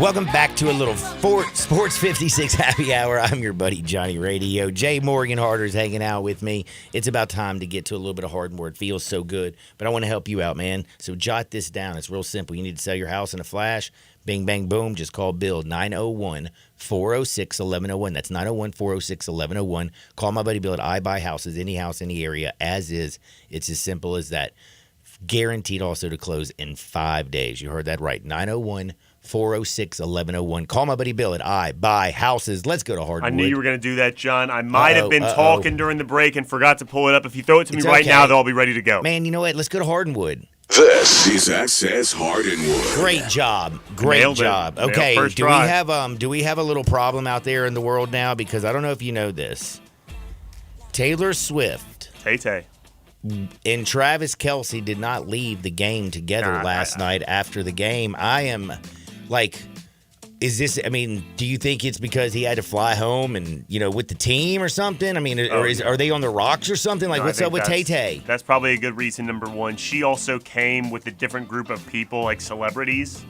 Welcome back to a little Sports 56 Happy Hour. I'm your buddy Johnny Radio. Jay Morgan Harder's hanging out with me. It's about time to get to a little bit of hardware. It feels so good, but I want to help you out, man. So jot this down. It's real simple. You need to sell your house in a flash. Bing, bang, boom. Just call Bill, 901-406-1101. That's 901-406-1101. Call my buddy Bill at I Buy Houses, any house, any area, as is. It's as simple as that. Guaranteed also to close in 5 days. You heard that right. 901-406-1101. Call my buddy Bill at I Buy Houses. Let's go to Hardwood. I knew you were going to do that, John. I might have been talking during the break and forgot to pull it up. If you throw it to me right now, they'll be ready to go. Man, you know what? Let's go to Hardwood. This is Access Hardwood. Great job. Great job. Okay, do we have a little problem out there in the world now? Because I don't know if you know this. Taylor Swift. Tay-Tay. And Travis Kelce did not leave the game together last night after the game. I am like, do you think it's because he had to fly home and, with the team or something? I mean, are they on the rocks or something? Like, what's up with Tay-Tay? That's probably a good reason, number one. She also came with a different group of people, like celebrities.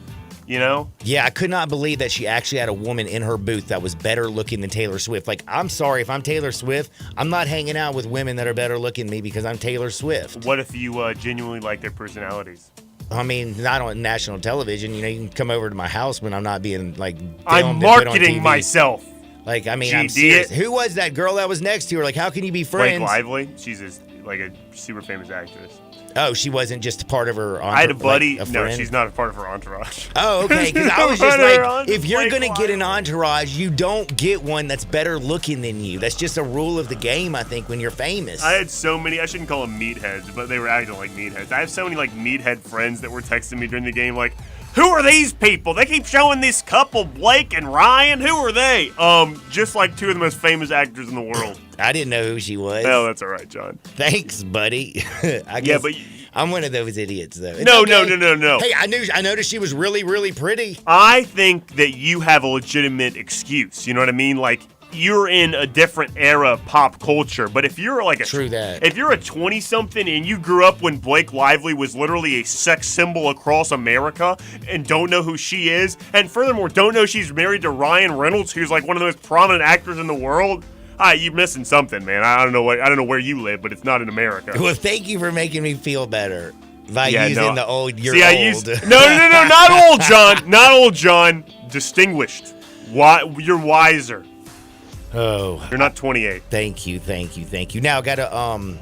Yeah, I could not believe that she actually had a woman in her booth that was better looking than Taylor Swift. Like, I'm sorry, if I'm Taylor Swift, I'm not hanging out with women that are better looking than me because I'm Taylor Swift. What if you genuinely like their personalities? I mean, not on national television. You can come over to my house when I'm not being, like, filmed I'm marketing myself. Like, I mean, I'm serious. Who was that girl that was next to her? Like, how can you be friends? Blake Lively. She's a super famous actress. Oh, she wasn't just part of her entourage? I had a buddy. Like no, she's not a part of her entourage. Oh, okay. Because I was just like, if you're going to get an entourage, you don't get one that's better looking than you. That's just a rule of the game, I think, when you're famous. I had so many, I shouldn't call them meatheads, but they were acting like meatheads. I have so many, like, meathead friends that were texting me during the game, like, who are these people? They keep showing this couple, Blake and Ryan. Who are they? Just like two of the most famous actors in the world. I didn't know who she was. Oh, that's all right, John. Thanks, buddy. I guess. Yeah, but I'm one of those idiots, though. No. Hey, I noticed she was really, really pretty. I think that you have a legitimate excuse. You know what I mean? Like, you're in a different era of pop culture. But if you're like True that. If you're a 20-something and you grew up when Blake Lively was literally a sex symbol across America and don't know who she is, and furthermore don't know she's married to Ryan Reynolds, who's like one of the most prominent actors in the world, you're missing something, man. I don't know where you live, but it's not in America. Well, thank you for making me feel better by using the old. You're old. No, not old, John. Not old, John. Distinguished. You're wiser. Oh, you're not 28. Thank you. Now I gotta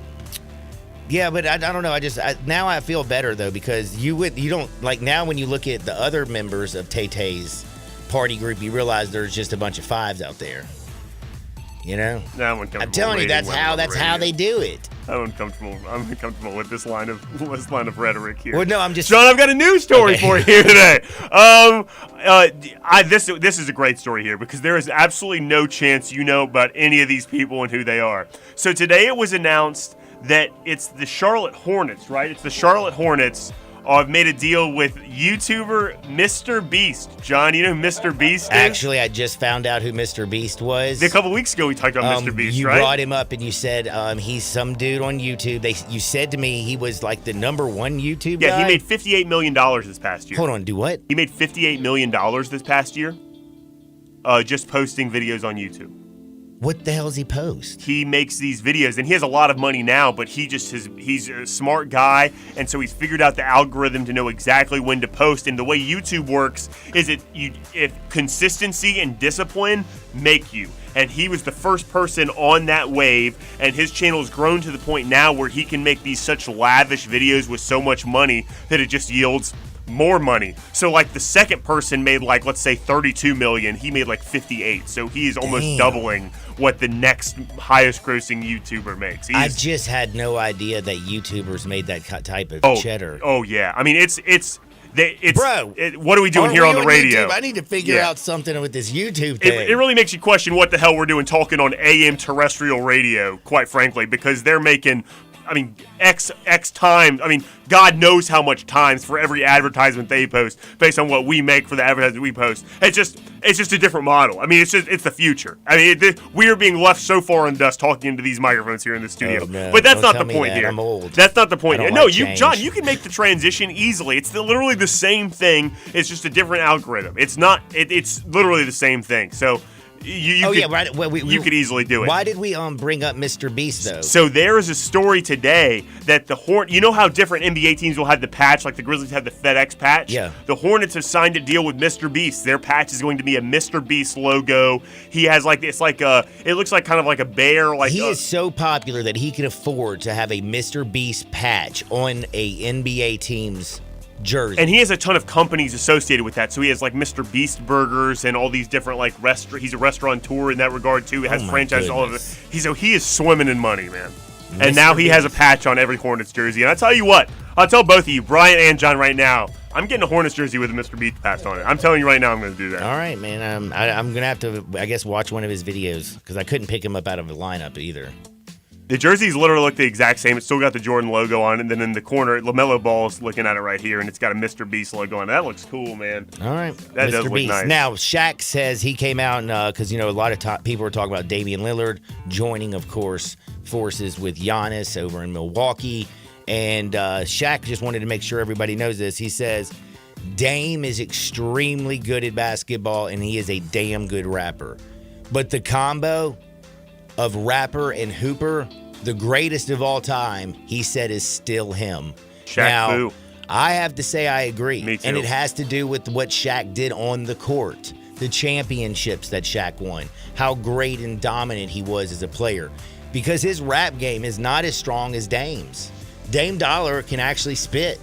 yeah, but I don't know. Now I feel better though because you don't like now when you look at the other members of Tay-Tay's party group, you realize there's just a bunch of fives out there. I'm telling you, that's how they do it. I'm uncomfortable with this line of rhetoric here. Well, no, I'm just John. I've got a news story for you here today. This is a great story here because there is absolutely no chance you know about any of these people and who they are. So today it was announced that it's the Charlotte Hornets, right? It's the Charlotte Hornets. I've made a deal with YouTuber Mr. Beast. John, you know who Mr. Beast is? Actually, I just found out who Mr. Beast was. A couple weeks ago, we talked about Mr. Beast, you right? You brought him up and you said he's some dude on YouTube. You said to me he was like the number one YouTube guy. Yeah, he made $58 million this past year. Hold on, do what? He made $58 million this past year just posting videos on YouTube. What the hell does he post? He makes these videos, and he has a lot of money now, but he's a smart guy, and so he's figured out the algorithm to know exactly when to post. And the way YouTube works is if consistency and discipline make you. And he was the first person on that wave, and his channel has grown to the point now where he can make these such lavish videos with so much money that it just yields more money. So like the second person made like, let's say 32 million, he made like 58. So he is almost doubling what the next highest grossing YouTuber makes. I just had no idea that YouTubers made that type of cheddar. Oh yeah. I mean, it's bro, what are we doing here on the radio? YouTube? I need to figure out something with this YouTube thing. It really makes you question what the hell we're doing talking on AM terrestrial radio, quite frankly, because they're making X times. God knows how much times for every advertisement they post based on what we make for the advertisement we post. It's just a different model. It's the future. We are being left so far in dust talking into these microphones here in the studio. Oh, no. But that's Don't not the tell me point that. here. I'm old. That's not the point I here. don't No, like change. John, you can make the transition easily. It's literally the same thing. It's just a different algorithm. It's not. It's literally the same thing. So. You could easily do it. Why did we bring up Mr. Beast though? So there is a story today that the you know how different NBA teams will have the patch, like the Grizzlies have the FedEx patch? Yeah. The Hornets have signed a deal with Mr. Beast. Their patch is going to be a Mr. Beast logo. He has it looks like kind of like a bear. He is so popular that he can afford to have a Mr. Beast patch on a NBA team's jersey. And he has a ton of companies associated with that. So he has like Mr. Beast Burgers and all these different he's a restaurateur in that regard too. He has franchises all over. He is swimming in money, man. And now he has a patch on every Hornets jersey. And I tell you what, I'll tell both of you, Brian and John, right now, I'm getting a Hornets jersey with a Mr. Beast patch on it. I'm telling you right now, I'm going to do that. All right, man. I'm going to have to, I guess, watch one of his videos because I couldn't pick him up out of the lineup either. The jerseys literally look the exact same. It's still got the Jordan logo on it, and then in the corner, LaMelo Ball's looking at it right here, and it's got a Mr. Beast logo on it. That looks cool, man. All right. That Mr. does look Beast. nice. Now, Shaq says he came out because, a lot of people were talking about Damian Lillard joining, of course, forces with Giannis over in Milwaukee. And Shaq just wanted to make sure everybody knows this. He says, Dame is extremely good at basketball, and he is a damn good rapper. But the combo of rapper and hooper, the greatest of all time, he said, is still him. Shaq Fu. I have to say I agree. Me too. And it has to do with what Shaq did on the court, the championships that Shaq won, how great and dominant he was as a player. Because his rap game is not as strong as Dame's. Dame Dollar can actually spit.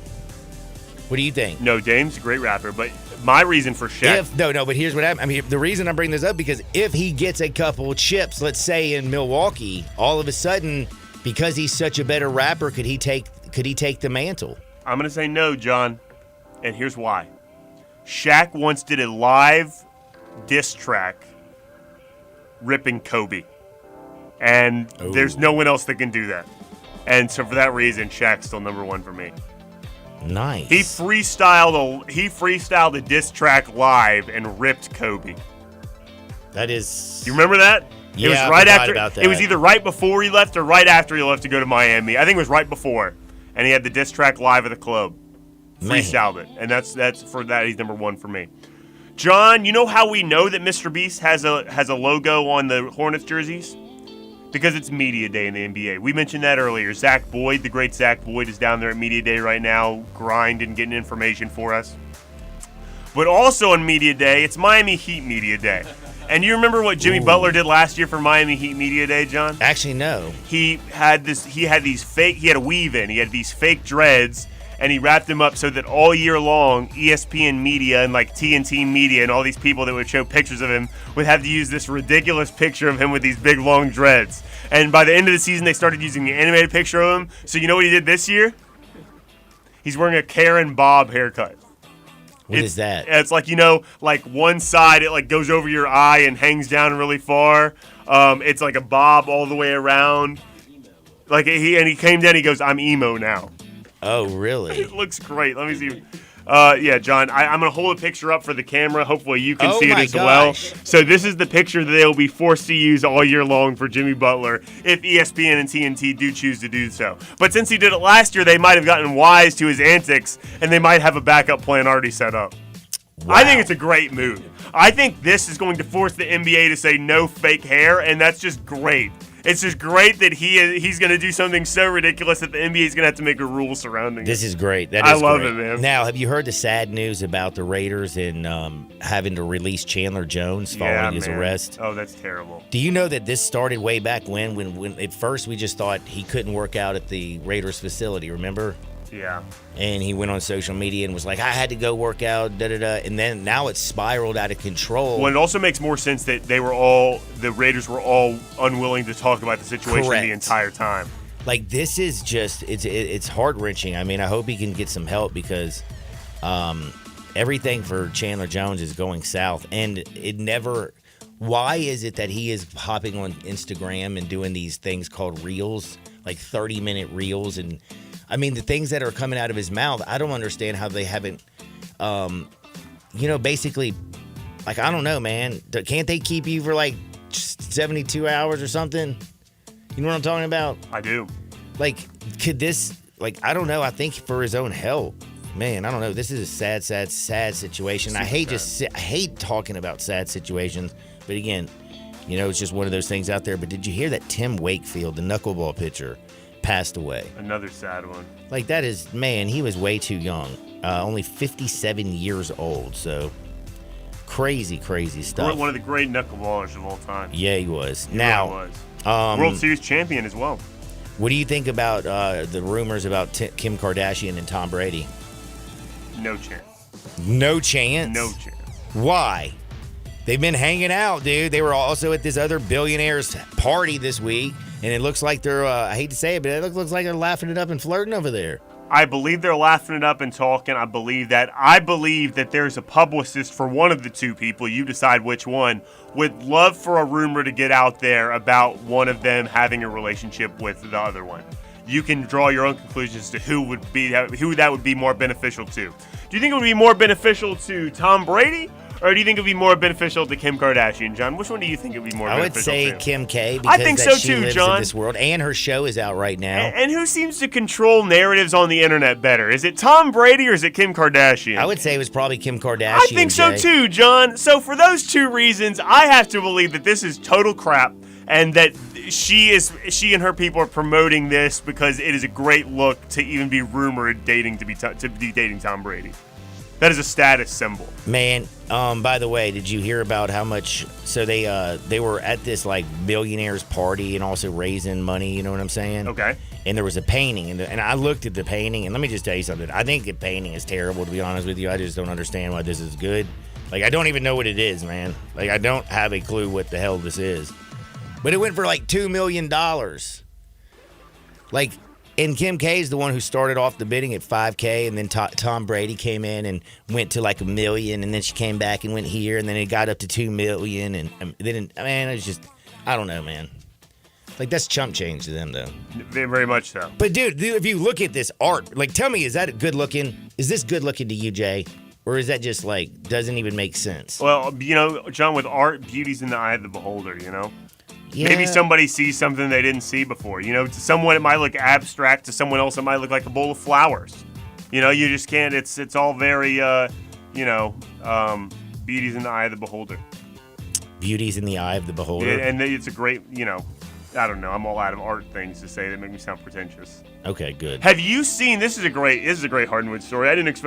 What do you think? No, Dame's a great rapper, but my reason for Shaq... But here's what happened. The reason I'm bringing this up, because if he gets a couple chips, let's say in Milwaukee, all of a sudden, because he's such a better rapper, could he take the mantle? I'm going to say no, John, and here's why. Shaq once did a live diss track ripping Kobe, and there's no one else that can do that. And so for that reason, Shaq's still number one for me. Nice. He freestyled a diss track live and ripped Kobe. That is. You remember that? Yeah, it was right after. About that. It was either right before he left or right after he left to go to Miami. I think it was right before, and he had the diss track live at the club. Freestyled it, and that's for that. He's number one for me. John, you know how we know that Mr. Beast has a logo on the Hornets jerseys? Because it's Media Day in the NBA. We mentioned that earlier. Zach Boyd, the great Zach Boyd, is down there at Media Day right now, grinding, getting information for us. But also on Media Day, it's Miami Heat Media Day. And you remember what Jimmy Butler did last year for Miami Heat Media Day, John? Actually, no. He had a weave in. He had these fake dreads, and he wrapped them up so that all year long, ESPN Media and like TNT Media and all these people that would show pictures of him would have to use this ridiculous picture of him with these big long dreads. And by the end of the season, they started using the animated picture of him. So you know what he did this year? He's wearing a Karen Bob haircut. What is that? It's like, like one side, it like goes over your eye and hangs down really far. It's like a bob all the way around. Like he came down, he goes, I'm emo now. Oh, really? It looks great. Let me see. Yeah, John, I'm going to hold a picture up for the camera. Hopefully you can see it as well. So this is the picture that they'll be forced to use all year long for Jimmy Butler if ESPN and TNT do choose to do so. But since he did it last year, they might have gotten wise to his antics, and they might have a backup plan already set up. Wow. I think it's a great move. I think this is going to force the NBA to say no fake hair, and that's just great. It's just great that he's going to do something so ridiculous that the NBA is going to have to make a rule surrounding it. This is great. I love it, man. Now, have you heard the sad news about the Raiders and having to release Chandler Jones following his arrest? Oh, that's terrible. Do you know that this started way back when at first we just thought he couldn't work out at the Raiders facility, remember? Yeah. And he went on social media and was like, I had to go work out, and then now it's spiraled out of control. Well, it also makes more sense that the Raiders were all unwilling to talk about the situation the entire time. Like, this is just, it's heart-wrenching. I mean, I hope he can get some help because everything for Chandler Jones is going south. And why is it that he is hopping on Instagram and doing these things called Reels like 30-minute reels. And, I mean, the things that are coming out of his mouth, I don't understand how they haven't, basically, like, I don't know, man. Can't they keep you for, like, 72 hours or something? You know what I'm talking about? I do. Like, could this, like, I don't know. I think for his own health. Man, I don't know. This is a sad, sad, sad situation. I hate talking about sad situations. But again, it's just one of those things out there. But did you hear that Tim Wakefield, the knuckleball pitcher, passed away? Another sad one. Like, that is, man, he was way too young. Only 57 years old. So, crazy, crazy stuff. One of the great knuckleballers of all time. Yeah, he was. He was. World Series champion as well. What do you think about the rumors about Kim Kardashian and Tom Brady? No chance. No chance? No chance. Why? They've been hanging out, dude. They were also at this other billionaire's party this week, and it looks like they're, I hate to say it, but it looks like they're laughing it up and flirting over there. I believe they're laughing it up and talking. I believe that there's a publicist for one of the two people, you decide which one, would love for a rumor to get out there about one of them having a relationship with the other one. You can draw your own conclusions to who that would be more beneficial to. Do you think it would be more beneficial to Tom Brady, or do you think it would be more beneficial to Kim Kardashian, John? Which one do you think it would be more beneficial to? I would say Kim K, because I think so she too, lives John. in this world, and her show is out right now. And who seems to control narratives on the internet better? Is it Tom Brady or is it Kim Kardashian? I would say it was probably Kim Kardashian. I think so too, John. So for those two reasons, I have to believe that this is total crap, and that she and her people are promoting this because it is a great look to even be rumored to be dating Tom Brady. That is a status symbol. Man, by the way, did you hear about how much? So they were at this like billionaires party and also raising money. You know what I'm saying? Okay. And there was a painting, and I looked at the painting, and let me just tell you something. I think the painting is terrible, to be honest with you. I just don't understand why this is good. Like, I don't even know what it is, man. Like, I don't have a clue what the hell this is. But it went for like $2 million. Like, and Kim K is the one who started off the bidding at $5K, and then Tom Brady came in and went to like $1 million, and then she came back and went here, and then it got up to $2 million, and then, man, it's just, I don't know, man. Like, that's chump change to them, though. Very much so. But, dude, if you look at this art, like, tell me, is that good looking? Is this good looking to you, Jay? Or is that just, like, doesn't even make sense? Well, John, with art, beauty's in the eye of the beholder, Yeah. Maybe somebody sees something they didn't see before. To someone it might look abstract. To someone else it might look like a bowl of flowers. You just can't. It's all very, beauty's in the eye of the beholder. Beauty's in the eye of the beholder. Yeah, and it's a great, I don't know. I'm all out of art things to say that make me sound pretentious. Okay, good. Have you seen? This is a great Hardwood story. I didn't expect